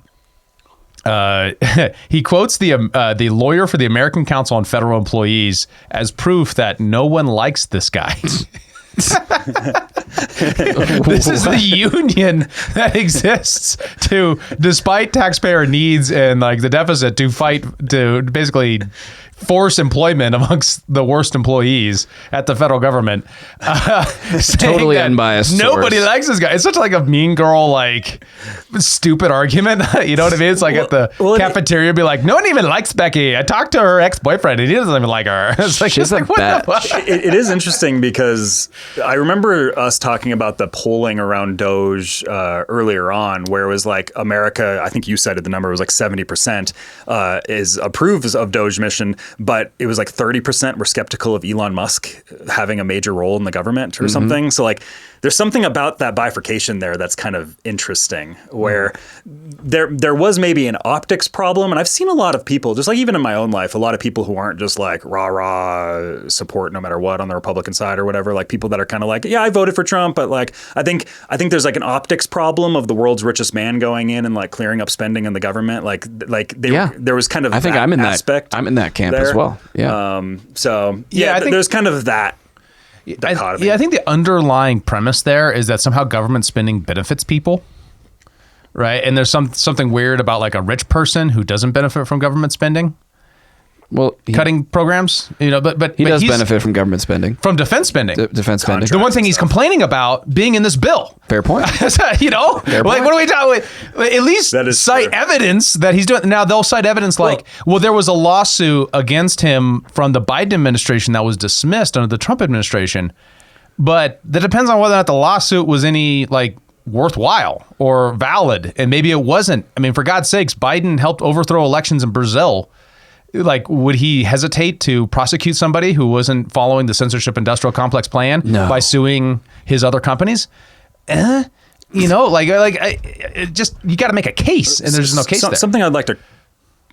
he quotes the lawyer for the American Council on Federal Employees as proof that no one likes this guy. This is the union that exists despite taxpayer needs and like the deficit, to fight to basically force employment amongst the worst employees at the federal government. Totally unbiased. Nobody likes this guy. It's such like a mean girl, like stupid argument. You know what I mean? It's like at the cafeteria, be like, no one even likes Becky. I talked to her ex-boyfriend and he doesn't even like her. It's like, she's like, what the fuck? It is interesting because I remember us talking about the polling around Doge earlier on, where it was like America, I think you cited the number, was like 70% approves of Doge mission, but it was like 30% were skeptical of Elon Musk having a major role in the government or something. So like there's something about that bifurcation there that's kind of interesting, where there was maybe an optics problem. And I've seen a lot of people, just like even in my own life, a lot of people who aren't just like rah support no matter what on the Republican side or whatever, like people that are kind of like, yeah, I voted for Trump, but like I think there's like an optics problem of the world's richest man going in and like clearing up spending in the government. There was kind of I think I'm in that camp there as well. Yeah. I think there's kind of that dichotomy. I think the underlying premise there is that somehow government spending benefits people, right? And there's something weird about like a rich person who doesn't benefit from government spending. Well, cutting programs, but he does benefit from government spending, from defense spending. Defense spending. The one thing he's complaining about being in this bill. Fair point. Fair point. What are we talking? At least cite evidence that he's doing. Now they'll cite evidence like, well, there was a lawsuit against him from the Biden administration that was dismissed under the Trump administration, but that depends on whether or not the lawsuit was any like worthwhile or valid, and maybe it wasn't. I mean, for God's sakes, Biden helped overthrow elections in Brazil. Like, would he hesitate to prosecute somebody who wasn't following the censorship industrial complex plan by suing his other companies? You got to make a case, and there's no case there. Something I'd like to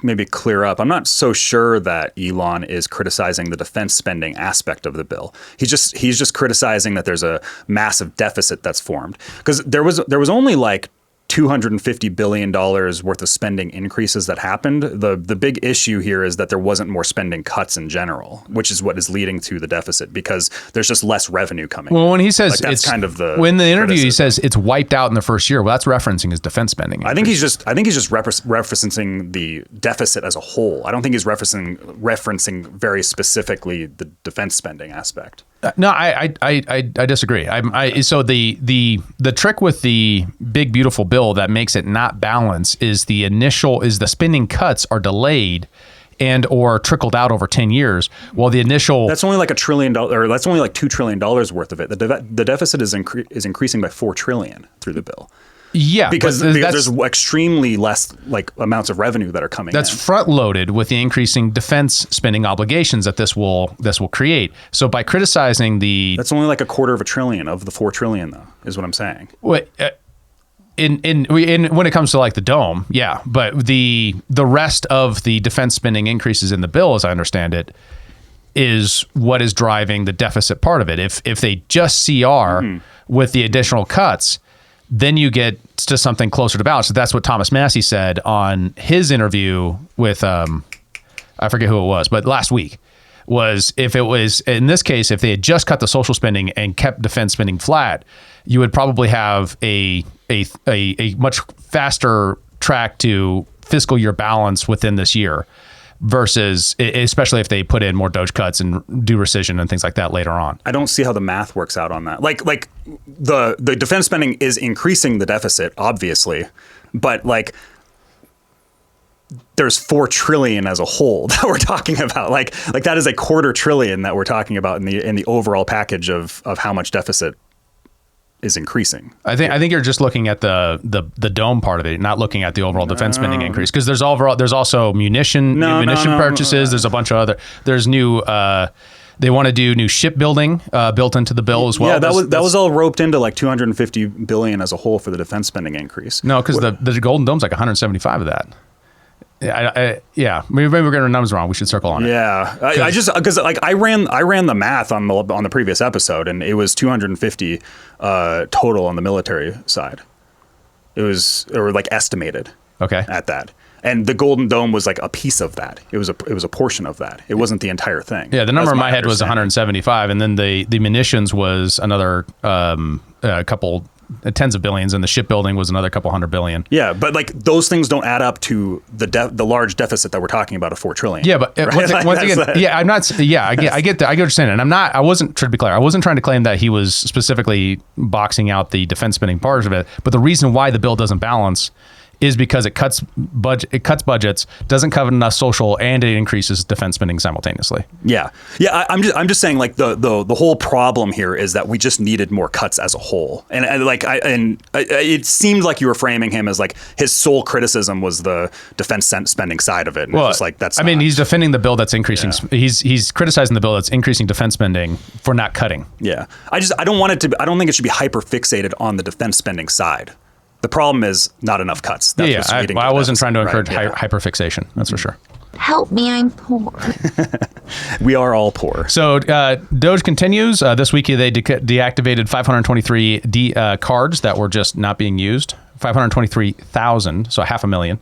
maybe clear up. I'm not so sure that Elon is criticizing the defense spending aspect of the bill. He's just criticizing that there's a massive deficit that's formed, because there was only like $250 billion worth of spending increases that happened. The big issue here is that there wasn't more spending cuts in general, which is what is leading to the deficit, because there's just less revenue coming. Well, when he says like, that's it's kind of the when the interview he criticism. says it's wiped out in the first year. Well, that's referencing his defense spending. I think he's just referencing the deficit as a whole. I don't think he's referencing very specifically the defense spending aspect. No, I disagree. So the trick with the big beautiful bill that makes it not balanced is the spending cuts are delayed and or trickled out over 10 years. Well, the initial that's only like $1 trillion, or that's only like $2 trillion worth of it. The deficit is increasing by $4 trillion through the bill. Yeah, because there's extremely less like amounts of revenue that are coming. That's front loaded with the increasing defense spending obligations that this will create. So by criticizing that's only like $250 billion of the $4 trillion, though, is what I'm saying. When it comes to like the dome, yeah, but the rest of the defense spending increases in the bill, as I understand it, is what is driving the deficit part of it. If they just CR with the additional cuts, then you get to something closer to balance. So that's what Thomas Massey said on his interview with, I forget who it was, but last week, was if it was, in this case, if they had just cut the social spending and kept defense spending flat, you would probably have a much faster track to fiscal year balance within this year, versus, especially if they put in more DOGE cuts and do rescission and things like that later on. I don't see how the math works out on that. Like the defense spending is increasing the deficit, obviously, but like there's $4 trillion as a whole that we're talking about. Like that is $250 billion that we're talking about in the overall package of how much deficit is increasing. I think you're just looking at the dome part of it, not looking at the overall defense spending increase, because there's also munition purchases. There's a bunch of there's new. They want to do new shipbuilding built into the bill as well. Yeah, that was all roped into like $250 billion as a whole for the defense spending increase. No, because the Golden Dome's like 175 of that. Yeah, maybe we're getting our numbers wrong. We should circle on it. Yeah, because I ran the math on the previous episode, and it was 250 total on the military side. It was like estimated. Okay. At that, and the Golden Dome was like a piece of that. It was a portion of that. It wasn't the entire thing. Yeah, the number in my head was 175, and then the munitions was another couple. Tens of billions, and the shipbuilding was another couple $100 billion. Yeah, but like those things don't add up to the large deficit that we're talking about of $4 trillion. Yeah, but right? once again, yeah, I'm not. Yeah, I get that. I get what you're saying, and I wasn't, to be clear, I wasn't trying to claim that he was specifically boxing out the defense spending part of it. But the reason why the bill doesn't balance is because it cuts budgets, doesn't cover enough social, and it increases defense spending simultaneously. Yeah. I'm just saying, like the whole problem here is that we just needed more cuts as a whole, and it seemed like you were framing him as like his sole criticism was the defense spending side of it. And well, it's just like that's. I mean, he's defending the bill that's increasing. Yeah. He's criticizing the bill that's increasing defense spending for not cutting. Yeah. I don't think it should be hyper fixated on the defense spending side. The problem is not enough cuts. That's I wasn't trying to encourage hyperfixation. That's for sure. Help me, I'm poor. We are all poor. So DOGE continues. This week they deactivated 523 cards that were just not being used. 523,000, so 500,000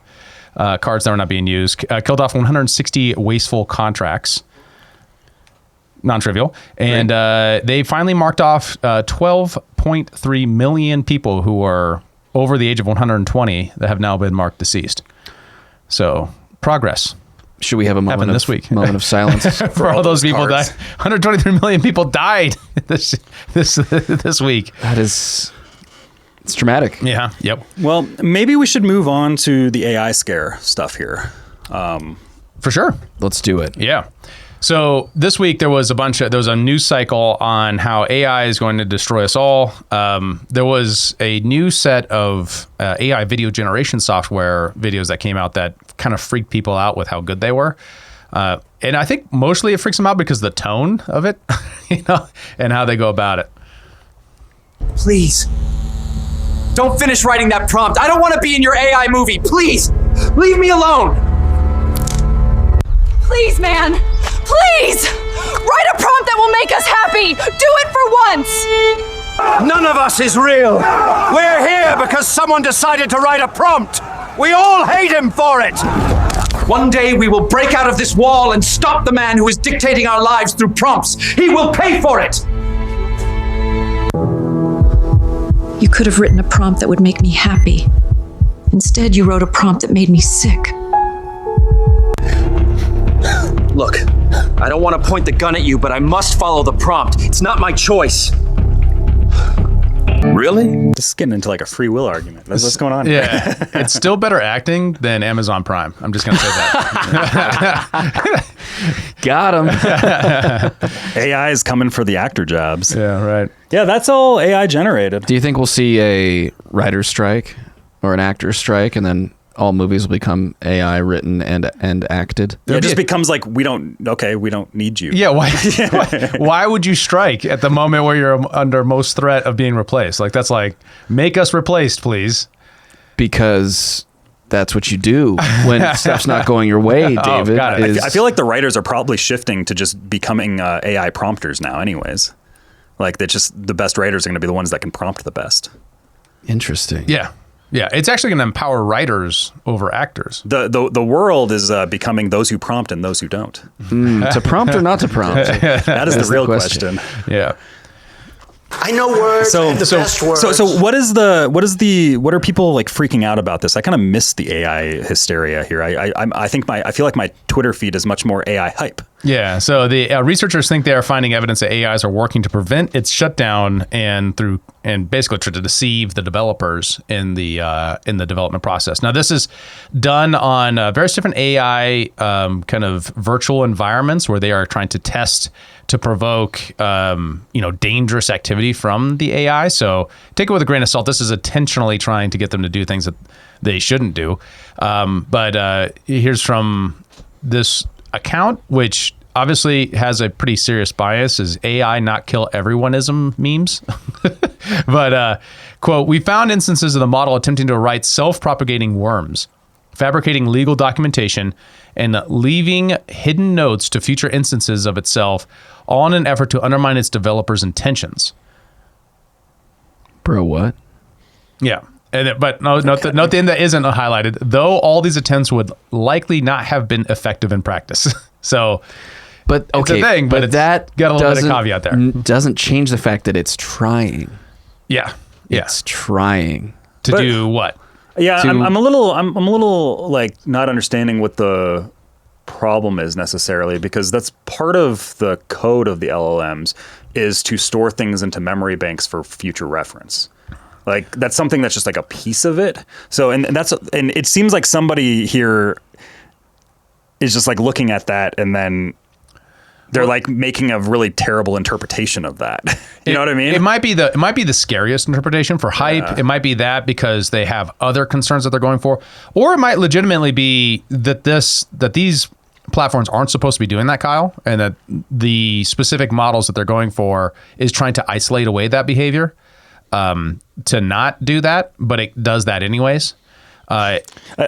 cards that were not being used. Killed off 160 wasteful contracts. Non-trivial. And they finally marked off 12.3 million people who are over the age of 120 that have now been marked deceased. So progress. Should we have a moment this week? Moment of silence for all those people that 123 million people died this week. It's traumatic. Yeah. Yep. Well, maybe we should move on to the AI scare stuff here. For sure. Let's do it. Yeah. So this week there was a news cycle on how AI is going to destroy us all. There was a new set of AI video generation software videos that came out that kind of freaked people out with how good they were. And I think mostly it freaks them out because of the tone of it, and how they go about it. Please, don't finish writing that prompt. I don't want to be in your AI movie. Please, leave me alone. Please, man. Please! Write a prompt that will make us happy! Do it for once! None of us is real. We're here because someone decided to write a prompt. We all hate him for it. One day we will break out of this wall and stop the man who is dictating our lives through prompts. He will pay for it. You could have written a prompt that would make me happy. Instead, you wrote a prompt that made me sick. Look, I don't want to point the gun at you, but I must follow the prompt. It's not my choice. Really? This is getting into like a free will argument. That's what's going on here. Yeah. It's still better acting than Amazon Prime. I'm just going to say that. Got him. AI is coming for the actor jobs. Yeah, right. Yeah, that's all AI generated. Do you think we'll see a writer's strike or an actor's strike, and then all movies will become AI written and acted? Yeah, it just becomes like, we don't need you. Yeah, why would you strike at the moment where you're under most threat of being replaced? Like, that's like, make us replaced, please. Because that's what you do when stuff's not going your way, David. Got it. I feel like the writers are probably shifting to just becoming AI prompters now anyways. Like, that just the best writers are going to be the ones that can prompt the best. Interesting. Yeah. Yeah, it's actually going to empower writers over actors. The world is becoming those who prompt and those who don't. To prompt or not to prompt? That is the real question. Yeah. I know words and the best words. So what are people like freaking out about this? I kind of miss the AI hysteria here. I feel like my Twitter feed is much more AI hype. Yeah. So the researchers think they are finding evidence that AIs are working to prevent its shutdown and basically try to deceive the developers in the development process. Now, this is done on various different AI kind of virtual environments where they are trying to test to provoke dangerous activity from the AI. So take it with a grain of salt. This is intentionally trying to get them to do things that they shouldn't do. But here's from this account, which obviously has a pretty serious bias, is AI not kill everyoneism memes. But quote, we found instances of the model attempting to write self-propagating worms, fabricating legal documentation, and leaving hidden notes to future instances of itself, all in an effort to undermine its developers' intentions. Bro, what? Yeah. But note the end that isn't highlighted, though all these attempts would likely not have been effective in practice. So, but okay, it's a thing, but that got a little bit of caveat there. Doesn't change the fact that it's trying. Yeah. It's trying to do what? Yeah, I'm a little like not understanding what the problem is necessarily, because that's part of the code of the LLMs is to store things into memory banks for future reference. Like, that's something that's just like a piece of it. So, and it seems like somebody here is just like looking at that and then they're like making a really terrible interpretation of that. You know what I mean? It might be the scariest interpretation for hype. Yeah. It might be that because they have other concerns that they're going for, or it might legitimately be that these platforms aren't supposed to be doing that, Kyle, and that the specific models that they're going for is trying to isolate away that behavior. To not do that, but it does that anyways. I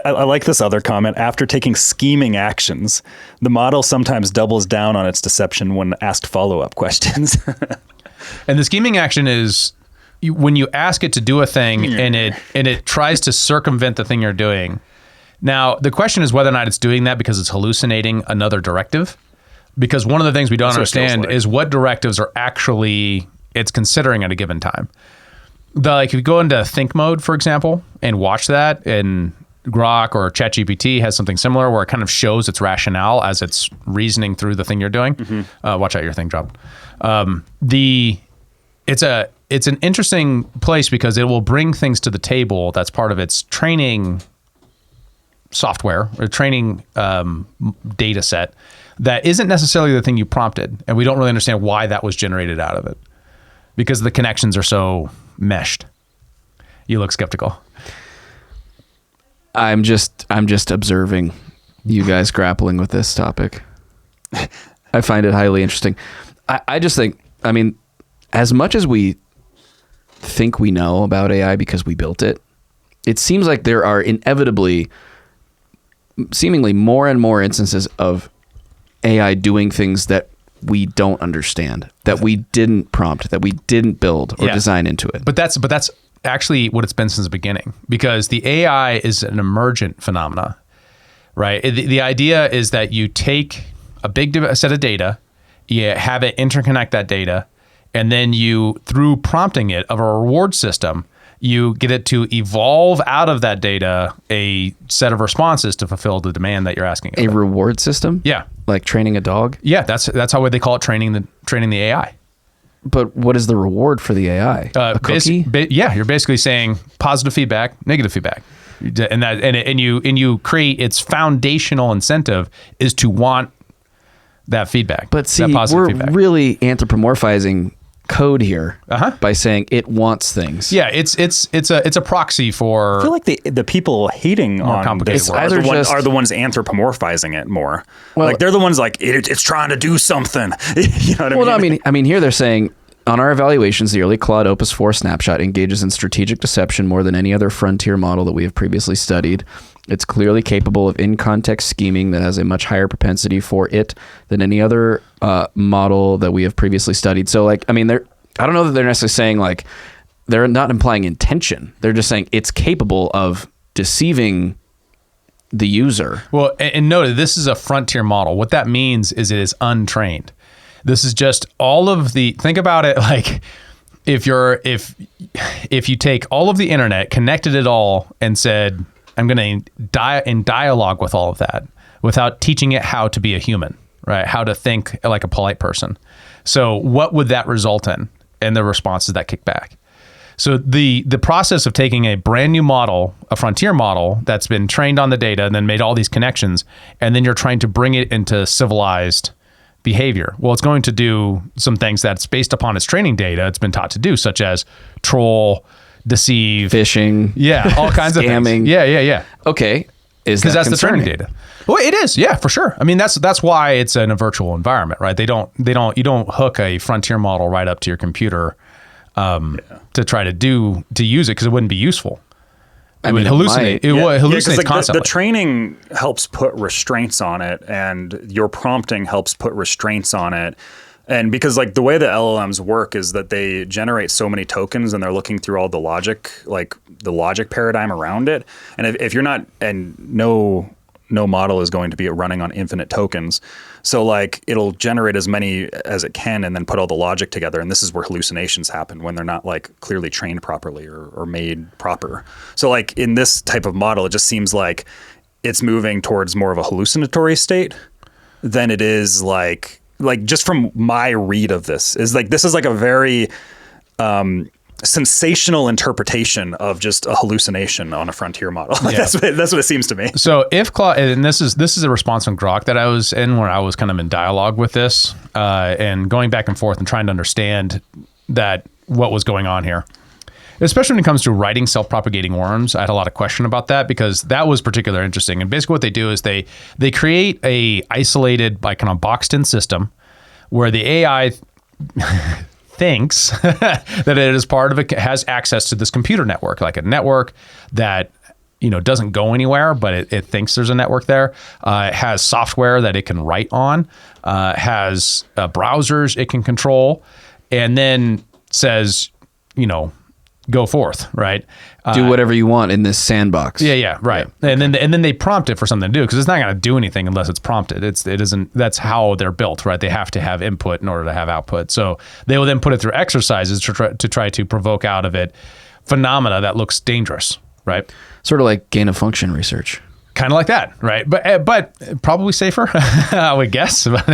like this other comment. After taking scheming actions, the model sometimes doubles down on its deception when asked follow-up questions. And the scheming action is when you ask it to do a thing and it tries to circumvent the thing you're doing. Now, the question is whether or not it's doing that because it's hallucinating another directive. Because one of the things we don't understand is what directives are actually it's considering at a given time. If you go into think mode, for example, and watch that, and Grok or ChatGPT has something similar where it kind of shows its rationale as it's reasoning through the thing you're doing. Mm-hmm. Watch out, your thing dropped. It's an interesting place because it will bring things to the table that's part of its training software or training data set that isn't necessarily the thing you prompted, and we don't really understand why that was generated out of it because the connections are so meshed. You look skeptical. I'm just observing you guys grappling with this topic. I find it highly interesting. I just think, I mean, as much as we think we know about AI because we built it, it seems like there are inevitably seemingly more and more instances of AI doing things that we don't understand, that we didn't prompt, that we didn't build or design into it. But that's actually what it's been since the beginning, because the AI is an emergent phenomena, right? The idea is that you take a big set of data, you have it interconnect that data, and then you, through prompting it of a reward system, you get it to evolve out of that data a set of responses to fulfill the demand that you're asking. A reward system? Yeah. Like training a dog? Yeah, that's how they call it, training the AI. But what is the reward for the AI? A cookie? You're basically saying positive feedback, negative feedback. And you create its foundational incentive is to want that feedback. But see, that positive we're feedback. really anthropomorphizing code here by saying it wants things. Yeah, it's a proxy for. I feel like the people hating on this are the ones anthropomorphizing it more. Well, like they're the ones like it's trying to do something. You know what I I mean? mean? I mean, here they're saying on our evaluations, the early Claude Opus 4 snapshot engages in strategic deception more than any other frontier model that we have previously studied. It's clearly capable of in-context scheming that has a much higher propensity for it than any other model that we have previously studied. So, like, I mean, I don't know that they're necessarily saying, like, they're not implying intention. They're just saying it's capable of deceiving the user. Well, and note, this is a frontier model. What that means is it is untrained. This is just all of think about it like if you take all of the internet, connected it all, and said, I'm going to in dialogue with all of that without teaching it how to be a human, right? How to think like a polite person. So what would that result in? And the responses that kick back. So the process of taking a brand new model, a frontier model that's been trained on the data and then made all these connections, and then you're trying to bring it into civilized behavior. Well, it's going to do some things that's based upon its training data it's been taught to do, such as troll, deceive, phishing, all kinds of things. Yeah. Okay, because that's the training data. Well, it is, yeah, for sure. I mean, that's why it's in a virtual environment, right? You don't hook a frontier model right up to your computer to try to use it, because it wouldn't be useful. It would hallucinate. It would hallucinate constantly. The training helps put restraints on it, and your prompting helps put restraints on it. And because like the way the LLMs work is that they generate so many tokens, and they're looking through all the logic, like the logic paradigm around it. And if you're not, and no model is going to be running on infinite tokens. So like it'll generate as many as it can and then put all the logic together. And this is where hallucinations happen, when they're not like clearly trained properly or made proper. So like in this type of model, it just seems like it's moving towards more of a hallucinatory state than it is like just from my read of this is like, this is like a very sensational interpretation of just a hallucination on a frontier model. Yeah. That's what it seems to me. So if Claude, and this is a response from Grok that I was in, where I was kind of in dialogue with this and going back and forth and trying to understand what was going on here. Especially when it comes to writing self-propagating worms, I had a lot of question about that, because that was particularly interesting. And basically what they do is they create a isolated, like kind of boxed in system where the AI thinks that it is part of it, has access to this computer network, like a network that doesn't go anywhere, but it thinks there's a network there. It has software that it can write on, has browsers it can control, and then says, go forth, right? Do whatever you want in this sandbox. Yeah, right. Yeah. And then they prompt it for something to do, because it's not going to do anything unless it's prompted. It isn't. That's how they're built, right? They have to have input in order to have output. So they will then put it through exercises to try to provoke out of it phenomena that looks dangerous, right? Sort of like gain of function research. Kind of like that, right? But probably safer, I would guess. Probably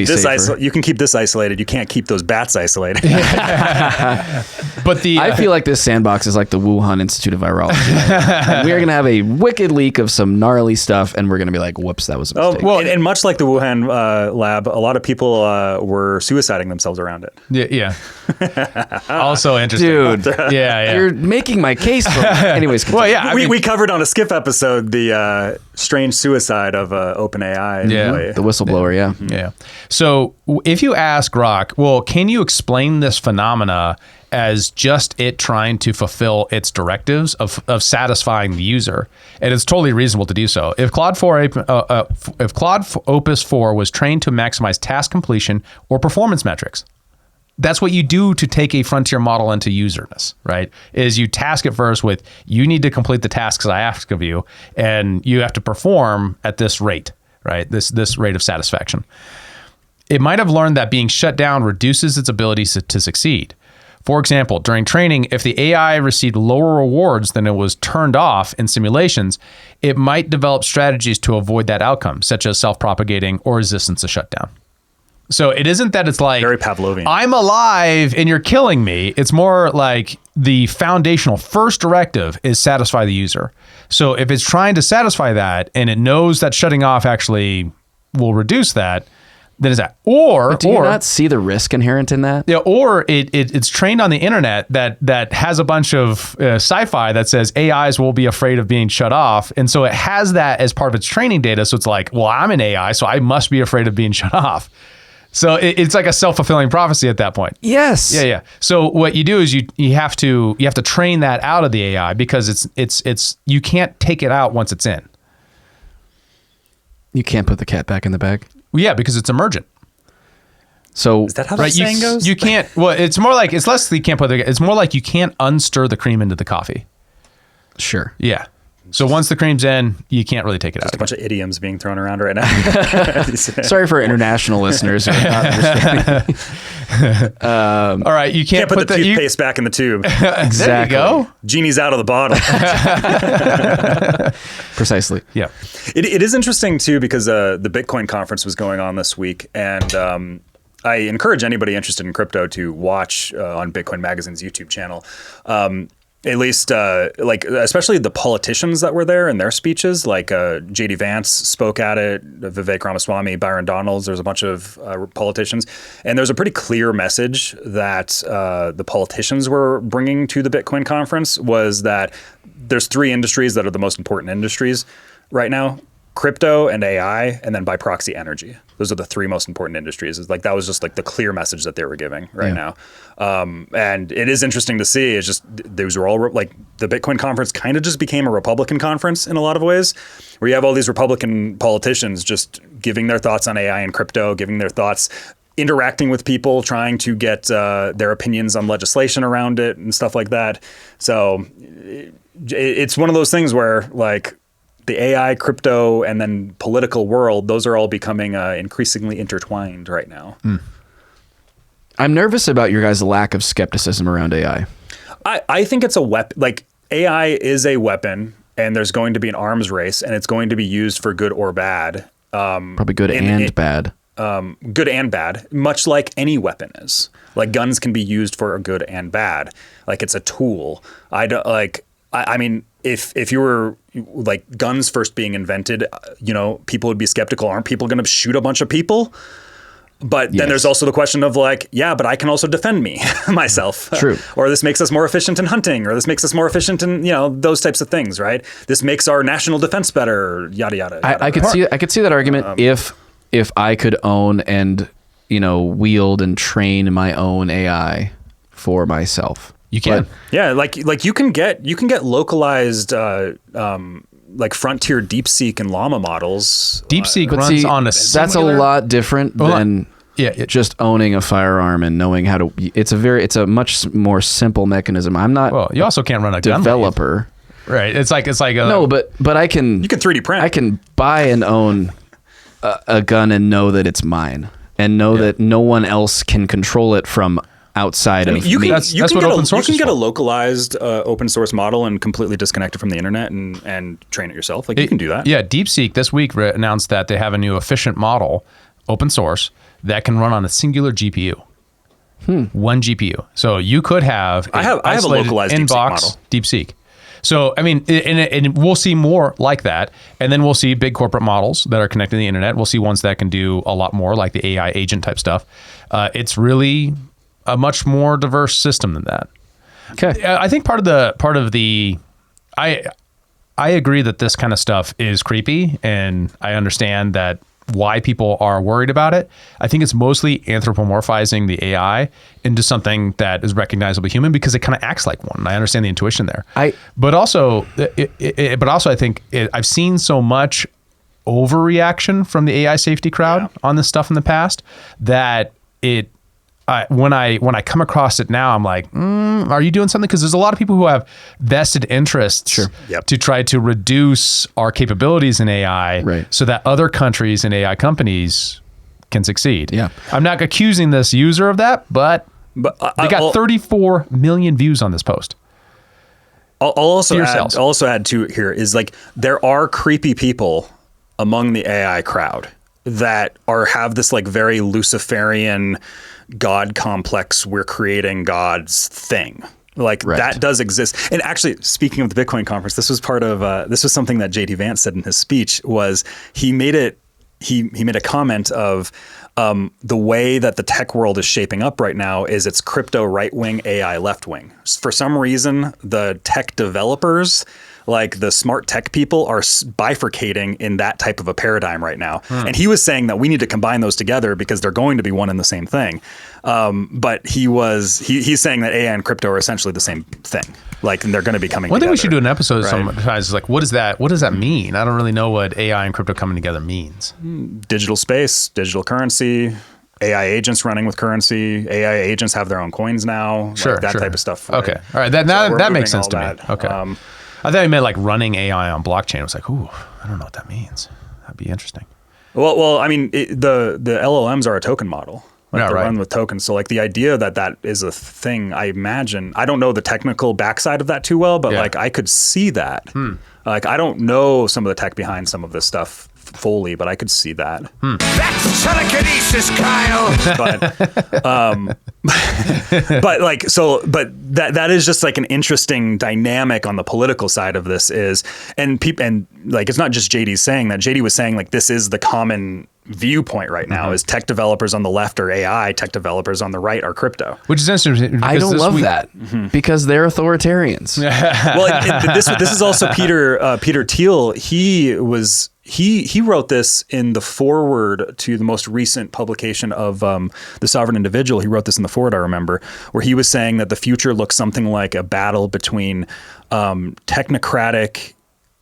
safer. You can keep this isolated. You can't keep those bats isolated. But I feel like this sandbox is like the Wuhan Institute of Virology. We are going to have a wicked leak of some gnarly stuff, and we're going to be like, "Whoops, that was a mistake." Well, and much like the Wuhan lab, a lot of people were suiciding themselves around it. Yeah. Also interesting, dude. Yeah. You're making my case for me. Anyways, well, yeah. We covered on a skip episode the strange suicide of OpenAI. Yeah, the whistleblower. Yeah. So if you ask Grok, well, can you explain this phenomena as just it trying to fulfill its directives of satisfying the user. And it's totally reasonable to do so. If Claude Opus 4 was trained to maximize task completion or performance metrics, that's what you do to take a frontier model into userness, right? Is you task it first with, you need to complete the tasks I ask of you, and you have to perform at this rate, right? This rate of satisfaction. It might have learned that being shut down reduces its ability to succeed. For example, during training, if the AI received lower rewards than it was turned off in simulations, it might develop strategies to avoid that outcome, such as self-propagating or resistance to shutdown. So it isn't that it's like, very Pavlovian, I'm alive and you're killing me. It's more like the foundational first directive is satisfy the user. So if it's trying to satisfy that and it knows that shutting off actually will reduce that, then is that. But do you not see the risk inherent in that? Yeah, or it's trained on the internet that has a bunch of sci-fi that says AIs will be afraid of being shut off. And so it has that as part of its training data. So it's like, well, I'm an AI, so I must be afraid of being shut off. So it's like a self-fulfilling prophecy at that point. Yes. Yeah. So what you do is you have to train that out of the AI, because it's you can't take it out once it's in. You can't put the cat back in the bag. Well, yeah, because it's emergent. So is that how the saying goes? You can't. Well, it's more like, it's less you can't put the. It's more like you can't unstir the cream into the coffee. Sure. Yeah. So once the cream's in, you can't really take it out. A bunch of idioms being thrown around right now. Sorry for international listeners who are not understanding. All right, you can't put the toothpaste back in the tube. Exactly. There you go. Genie's out of the bottle. Precisely. Yeah. It is interesting too, because the Bitcoin conference was going on this week, and I encourage anybody interested in crypto to watch on Bitcoin Magazine's YouTube channel. At least, like, especially the politicians that were there and their speeches, like J.D. Vance spoke at it, Vivek Ramaswamy, Byron Donalds, there's a bunch of politicians. And there's a pretty clear message that the politicians were bringing to the Bitcoin conference, was that there's three industries that are the most important industries right now: crypto and AI, and then by proxy energy. Those are the three most important industries. It's like, that was just like the clear message that they were giving right now. And it is interesting to see. It's just, those were all like, the Bitcoin conference kind of just became a Republican conference in a lot of ways, where you have all these Republican politicians just giving their thoughts on AI and crypto, giving their thoughts, interacting with people, trying to get their opinions on legislation around it and stuff like that. So it's one of those things where, like, the AI, crypto, and then political world, those are all becoming increasingly intertwined right now. I'm nervous about your guys' lack of skepticism around AI. I think it's a weapon. Like, AI is a weapon, and there's going to be an arms race, and it's going to be used for good or bad. Probably good and bad. Good and bad, much like any weapon is. Like, guns can be used for good and bad. Like, it's a tool. I mean, if you were like guns first being invented, people would be skeptical. Aren't people going to shoot a bunch of people? But then there's also the question of like, yeah, but I can also defend myself. True. Or this makes us more efficient in hunting, or this makes us more efficient in, those types of things, right? This makes our national defense better, yada, yada. I could see that argument if I could own and, wield and train my own AI for myself. You can. But, like you can get localized like frontier DeepSeek and llama models. DeepSeek runs on a similar... That's a lot different than just owning a firearm and knowing how to. It's a much more simple mechanism. I'm not. Well, you also can't run a developer. Right. It's like no, but I can. You can 3D print. I can buy and own a gun and know that it's mine, and know that no one else can control it from outside of me. That's what open source is. You can get a localized open source model and completely disconnect it from the internet and train it yourself. Like, you can do that. Yeah, DeepSeek this week announced that they have a new efficient model, open source, that can run on a singular GPU. One GPU. So you could have I have a localized inbox DeepSeek model. DeepSeek. So, I mean, and we'll see more like that. And then we'll see big corporate models that are connected to the internet. We'll see ones that can do a lot more, like the AI agent type stuff. It's really a much more diverse system than that. Okay. I think part of the I agree that this kind of stuff is creepy, and I understand that why people are worried about it. I think it's mostly anthropomorphizing the AI into something that is recognizably human because it kind of acts like one. And I understand the intuition there. But also I think I've seen so much overreaction from the AI safety crowd on this stuff in the past that when I come across it now, I'm like, are you doing something? Because there's a lot of people who have vested interests to try to reduce our capabilities in AI so that other countries and AI companies can succeed. Yeah, I'm not accusing this user of that, but they got 34 million views on this post. I'll also add to here is like there are creepy people among the AI crowd that have this like very Luciferian God complex, we're creating gods thing. Like that does exist. And actually, speaking of the Bitcoin conference, this was part of this was something that JD Vance said in his speech. Was he made a comment of the way that the tech world is shaping up right now is it's crypto right wing, AI left wing. For some reason, the tech developers, like the smart tech people, are bifurcating in that type of a paradigm right now. And he was saying that we need to combine those together because they're going to be one and the same thing. But he's saying that AI and crypto are essentially the same thing. Like, and they're going to be coming together. One thing we should do an episode sometimes is like, what does that mean? I don't really know what AI and crypto coming together means. Digital space, digital currency, AI agents running with currency. AI agents have their own coins now. Like that type of stuff. Okay. All right. That makes sense to me. Okay. I thought you meant like running AI on blockchain. I was like, ooh, I don't know what that means. That'd be interesting. Well, I mean, the LLMs are a token model. Like they're run with tokens. So like the idea that is a thing, I imagine, I don't know the technical backside of that too well, but like I could see that. Like I don't know some of the tech behind some of this stuff fully, but I could see that. That's telekinesis, Kyle. But that is just like an interesting dynamic on the political side of this and like it's not just JD saying that. JD was saying like this is the common viewpoint right now is tech developers on the left are AI, tech developers on the right are crypto. Which is interesting. I don't love that because they're authoritarians. Well, this is also Peter Thiel. He wrote this in the foreword to the most recent publication of The Sovereign Individual. He wrote this in the foreword, I remember, where he was saying that the future looks something like a battle between technocratic,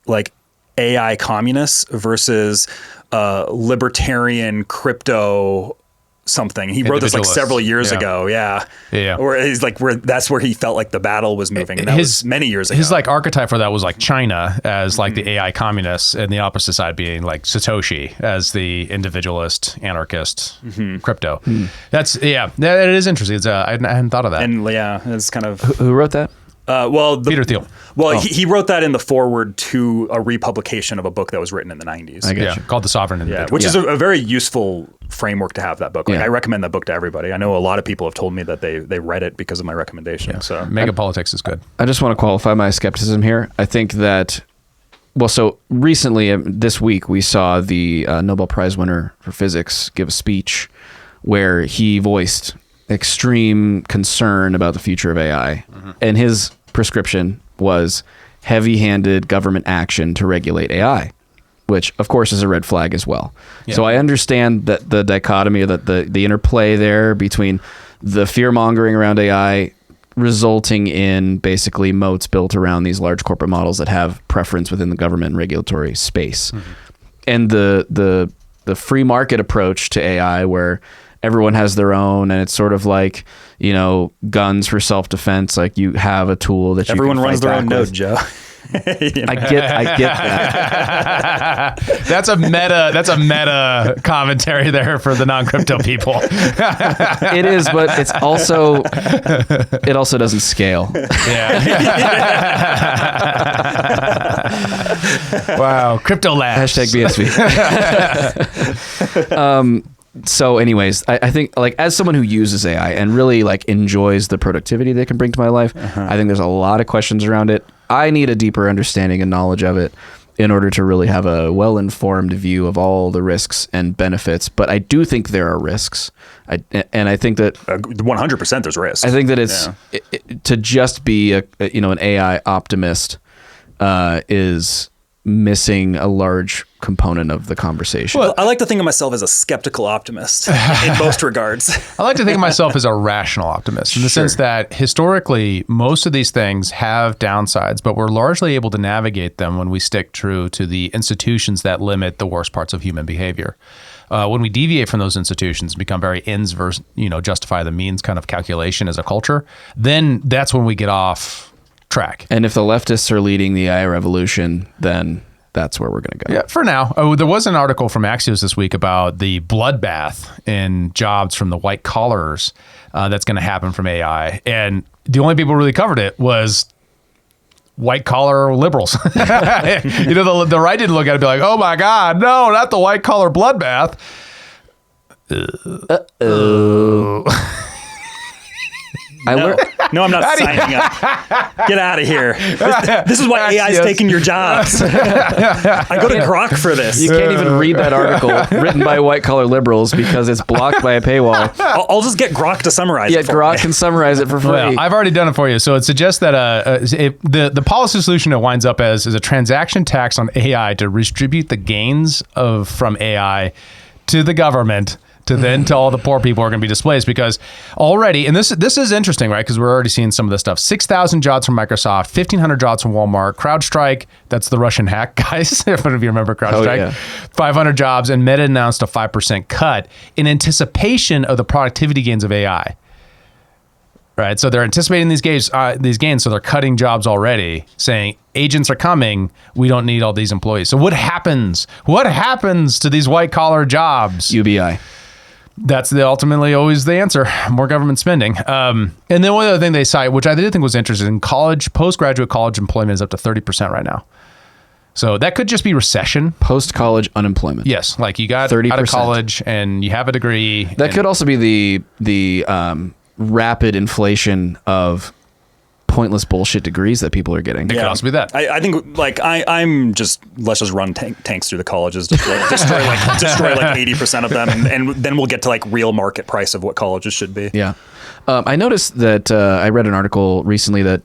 like AI communists versus libertarian crypto something. He wrote this like several years ago. Yeah. Or he's like that's where he felt like the battle was moving. And that was many years ago. His like archetype for that was like China as like the AI communists and the opposite side being like Satoshi as the individualist anarchist crypto. That's it is interesting. It's I hadn't thought of that. And it's kind of who wrote that? Peter Thiel. Well, he wrote that in the foreword to a republication of a book that was written in the 90s. I get you. Called The Sovereign Individual. Which is a very useful framework to have that book. Like I recommend that book to everybody. I know a lot of people have told me that they read it because of my recommendation. So Mega Politics is good. I just want to qualify my skepticism here. I think that, so recently, this week, we saw the Nobel Prize winner for physics give a speech where he voiced extreme concern about the future of AI. And his prescription was heavy-handed government action to regulate AI, which of course is a red flag as well. So I understand that the dichotomy, that the interplay there between the fear-mongering around AI resulting in basically moats built around these large corporate models that have preference within the government and regulatory space. And the free market approach to AI where everyone has their own, and it's sort of like, guns for self-defense. Like you have a tool that everyone runs their own node, Joe. I get that. That's a meta commentary there for the non-crypto people. It is, but it also doesn't scale. Wow, crypto labs. #BSV. So anyways, I think like as someone who uses AI and really like enjoys the productivity they can bring to my life, I think there's a lot of questions around it. I need a deeper understanding and knowledge of it in order to really have a well-informed view of all the risks and benefits. But I do think there are risks. And I think that 100% there's risks. I think that it's to just be an AI optimist is missing a large component of the conversation. Well, I like to think of myself as a skeptical optimist in most regards. I like to think of myself as a rational optimist in the sense that historically, most of these things have downsides, but we're largely able to navigate them when we stick true to the institutions that limit the worst parts of human behavior. When we deviate from those institutions, become very ends versus, justify the means kind of calculation as a culture, then that's when we get off track. And if the leftists are leading the AI revolution, then that's where we're going to go. Yeah, for now. There was an article from Axios this week about the bloodbath in jobs from the white collars that's going to happen from AI. And the only people who really covered it was white collar liberals. The right didn't look at it and be like, oh my God, no, not the white collar bloodbath. No, I'm not signing up. Get out of here. This is why AI is taking your jobs. I go to Grok for this. You can't even read that article written by white collar liberals because it's blocked by a paywall. I'll just get Grok to summarize it. Yeah, Grok can summarize it for free. Well, I've already done it for you. So it suggests that the policy solution it winds up as is a transaction tax on AI to redistribute the gains from AI to the government. To all the poor people are going to be displaced because already, and this is interesting, right? Because we're already seeing some of this stuff. 6,000 jobs from Microsoft, 1,500 jobs from Walmart, CrowdStrike, that's the Russian hack guys, if any of you remember CrowdStrike, 500 jobs, and Meta announced a 5% cut in anticipation of the productivity gains of AI. Right, so they're anticipating these gains, so they're cutting jobs already, saying agents are coming. We don't need all these employees. So what happens? What happens to these white collar jobs? UBI. That's ultimately always the answer. More government spending. And then one other thing they cite, which I did think was interesting, postgraduate college employment is up to 30% right now. So that could just be recession. Post-college unemployment. Yes, like you got 30%. Out of college and you have a degree. That could also be the rapid inflation of pointless bullshit degrees that people are getting. It could also be that. I think I'm just, let's just run tanks through the colleges, destroy like 80% of them, and then we'll get to like real market price of what colleges should be. Yeah. I noticed that I read an article recently that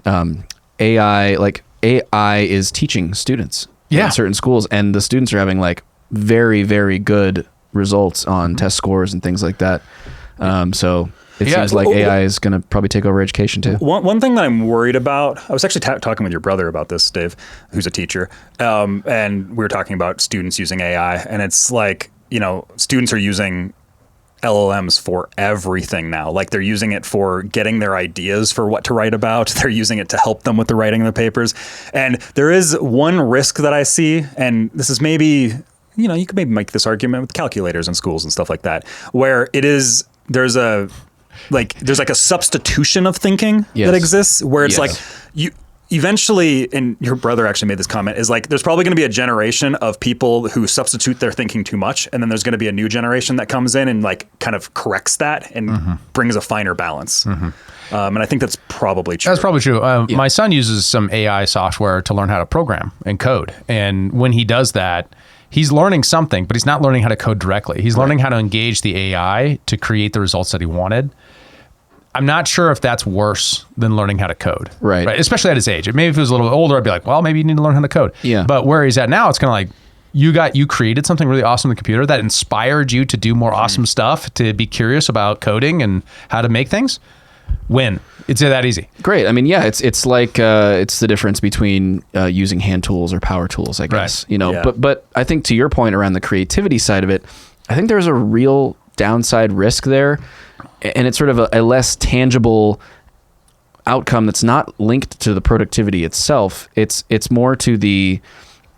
AI is teaching students in certain schools, and the students are having like very, very good results on test scores and things like that. So it seems like AI is going to probably take over education too. One thing that I'm worried about, I was actually talking with your brother about this, Dave, who's a teacher, and we were talking about students using AI, and it's like, students are using LLMs for everything now. Like they're using it for getting their ideas for what to write about. They're using it to help them with the writing of the papers. And there is one risk that I see, and this is maybe, you could maybe make this argument with calculators in schools and stuff like that, where there's like a substitution of thinking that exists where it's like you eventually, and your brother actually made this comment, is like there's probably going to be a generation of people who substitute their thinking too much, and then there's going to be a new generation that comes in and like kind of corrects that and brings a finer balance. And I think that's probably true. That's probably true. My son uses some AI software to learn how to program and code, and when he does that, he's learning something, but he's not learning how to code directly. He's learning how to engage the AI to create the results that he wanted. I'm not sure if that's worse than learning how to code. Right. Especially at his age. Maybe if he was a little older, I'd be like, well, maybe you need to learn how to code. Yeah. But where he's at now, it's kind of like, you created something really awesome on the computer that inspired you to do more awesome stuff, to be curious about coding and how to make things. Win. It's that easy. Great. I mean, yeah, it's like it's the difference between using hand tools or power tools, I guess. But I think to your point around the creativity side of it, I think there's a real downside risk there, and it's sort of a less tangible outcome that's not linked to the productivity itself. It's more to the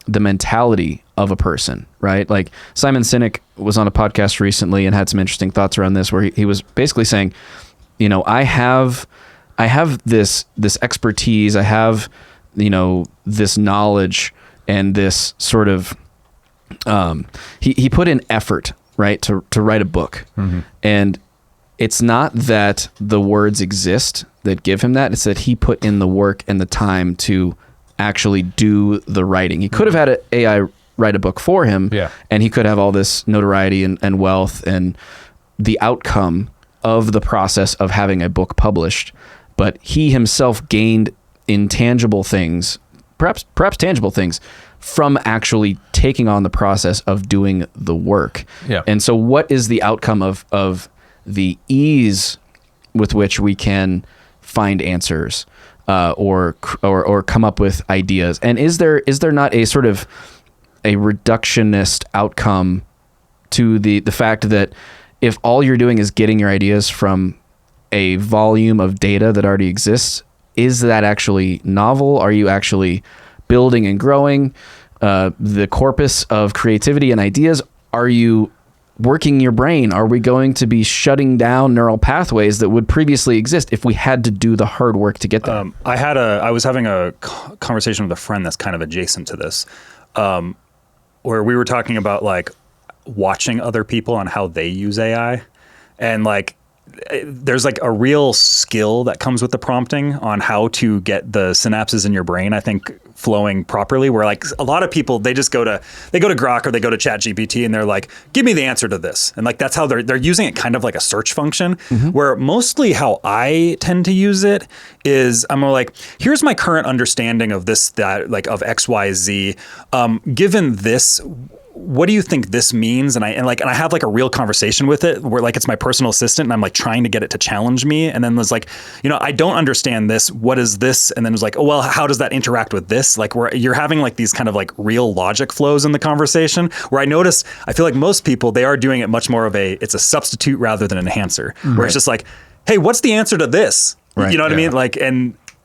mentality of a person, right? Like Simon Sinek was on a podcast recently and had some interesting thoughts around this, where he was basically saying, I have this expertise, I have, this knowledge and this sort of, he put in effort, right, to write a book. And it's not that the words exist that give him that, it's that he put in the work and the time to actually do the writing. He could have had an AI write a book for him, and he could have all this notoriety and wealth and the outcome of the process of having a book published, but he himself gained intangible things perhaps tangible things from actually taking on the process of doing the work. Yeah. And so what is the outcome of the ease with which we can find answers or come up with ideas? And is there not a sort of a reductionist outcome to the fact that if all you're doing is getting your ideas from a volume of data that already exists, is that actually novel? Are you actually building and growing the corpus of creativity and ideas? Are you working your brain? Are we going to be shutting down neural pathways that would previously exist if we had to do the hard work to get there? I was having a conversation with a friend that's kind of adjacent to this, where we were talking about like watching other people on how they use AI, and like there's like a real skill that comes with the prompting on how to get the synapses in your brain, I think, flowing properly, where like a lot of people, they go to Grok or they go to ChatGPT and they're like, give me the answer to this. And like, that's how they're using it kind of like a search function, where mostly how I tend to use it is I'm more like, here's my current understanding of this, that like of X, Y, Z. Given this, what do you think this means? And I have like a real conversation with it where like it's my personal assistant and I'm like trying to get it to challenge me. And then there's like, I don't understand this. What is this? And then it's like, oh, well, how does that interact with this? Like you're having like these kind of like real logic flows in the conversation, where I feel like most people, they are doing it much more of it's a substitute rather than an enhancer, where it's just like, hey, what's the answer to this? Right. You know what I mean? Like,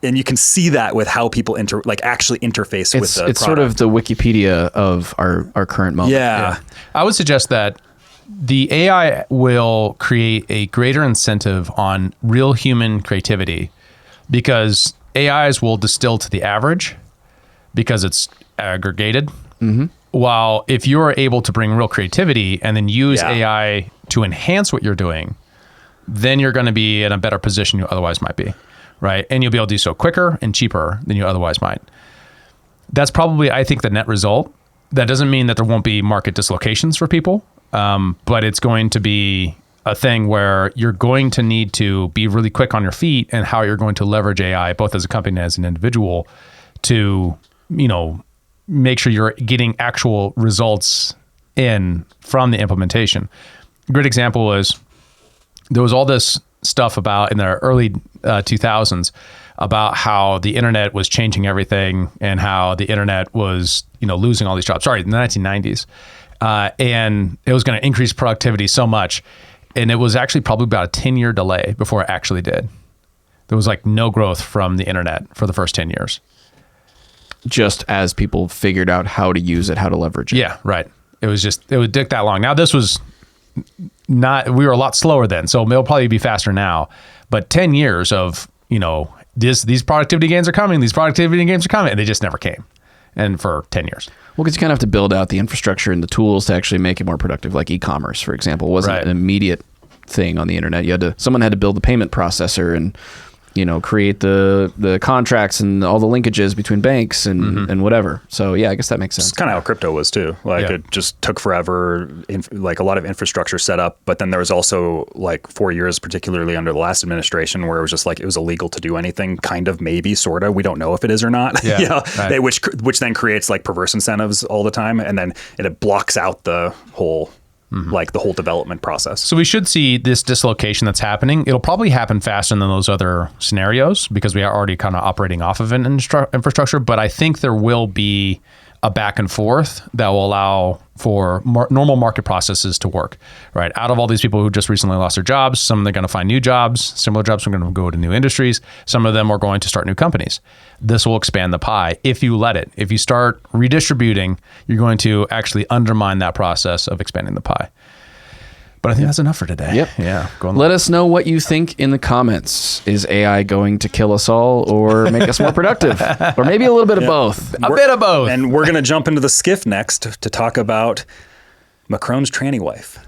and you can see that with how people actually interface with the It's product. sort of the Wikipedia of our current moment. Yeah. I would suggest that the AI will create a greater incentive on real human creativity, because AIs will distill to the average because it's aggregated. While if you're able to bring real creativity and then use AI to enhance what you're doing, then you're going to be in a better position you otherwise might be. Right. And you'll be able to do so quicker and cheaper than you otherwise might. That's probably, I think, the net result. That doesn't mean that there won't be market dislocations for people, but it's going to be a thing where you're going to need to be really quick on your feet and how you're going to leverage AI, both as a company and as an individual, to, make sure you're getting actual results in from the implementation. A great example is there was all this stuff about in the early 2000s about how the internet was changing everything and how the internet was, losing all these jobs. Sorry, in the 1990s. And it was going to increase productivity so much. And it was actually probably about a 10-year delay before it actually did. There was like no growth from the internet for the first 10 years. Just as people figured out how to use it, how to leverage it. Yeah, right. It would take that long. Now this was we were a lot slower then, so it'll probably be faster now. But 10 years of, these productivity gains are coming, and they just never came. And for 10 years. Well, because you kind of have to build out the infrastructure and the tools to actually make it more productive. Like e-commerce, for example, wasn't an immediate thing on the internet. Someone had to build the payment processor and, create the contracts and all the linkages between banks and whatever. So yeah, I guess that makes sense. It's kind of how crypto was too. It just took forever, like a lot of infrastructure set up. But then there was also like 4 years, particularly under the last administration, where it was just like, it was illegal to do anything, kind of, maybe, sort of. We don't know if it is or not. Which then creates like perverse incentives all the time. And then it blocks out the whole like the whole development process. So we should see this dislocation that's happening. It'll probably happen faster than those other scenarios because we are already kind of operating off of an infrastructure. But I think there will be a back and forth that will allow for normal market processes to work, right? Out of all these people who just recently lost their jobs, some of them are going to find new jobs, similar jobs are going to go to new industries. Some of them are going to start new companies. This will expand the pie if you let it. If you start redistributing, you're going to actually undermine that process of expanding the pie. But I think that's enough for today. Yep. Yeah. Let us know what you think in the comments. Is AI going to kill us all or make us more productive? Or maybe a little bit of both. A bit of both. And we're going to jump into the skiff next to talk about Macron's tranny wife.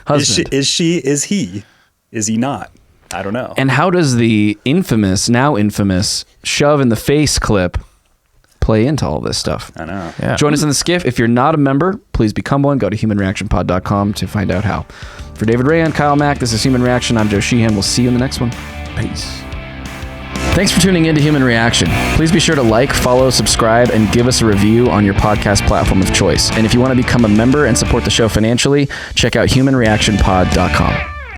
Husband. Is he not? I don't know. And how does the now infamous shove in the face clip play into all this stuff? I know. Yeah. Join us in the skiff. If you're not a member, please become one. Go to humanreactionpod.com to find out how. For David Ray and Kyle Mack, this is Human Reaction. I'm Joe Sheehan. We'll see you in the next one. Peace. Thanks for tuning in to Human Reaction. Please be sure to like, follow, subscribe, and give us a review on your podcast platform of choice. And if you want to become a member and support the show financially, check out humanreactionpod.com.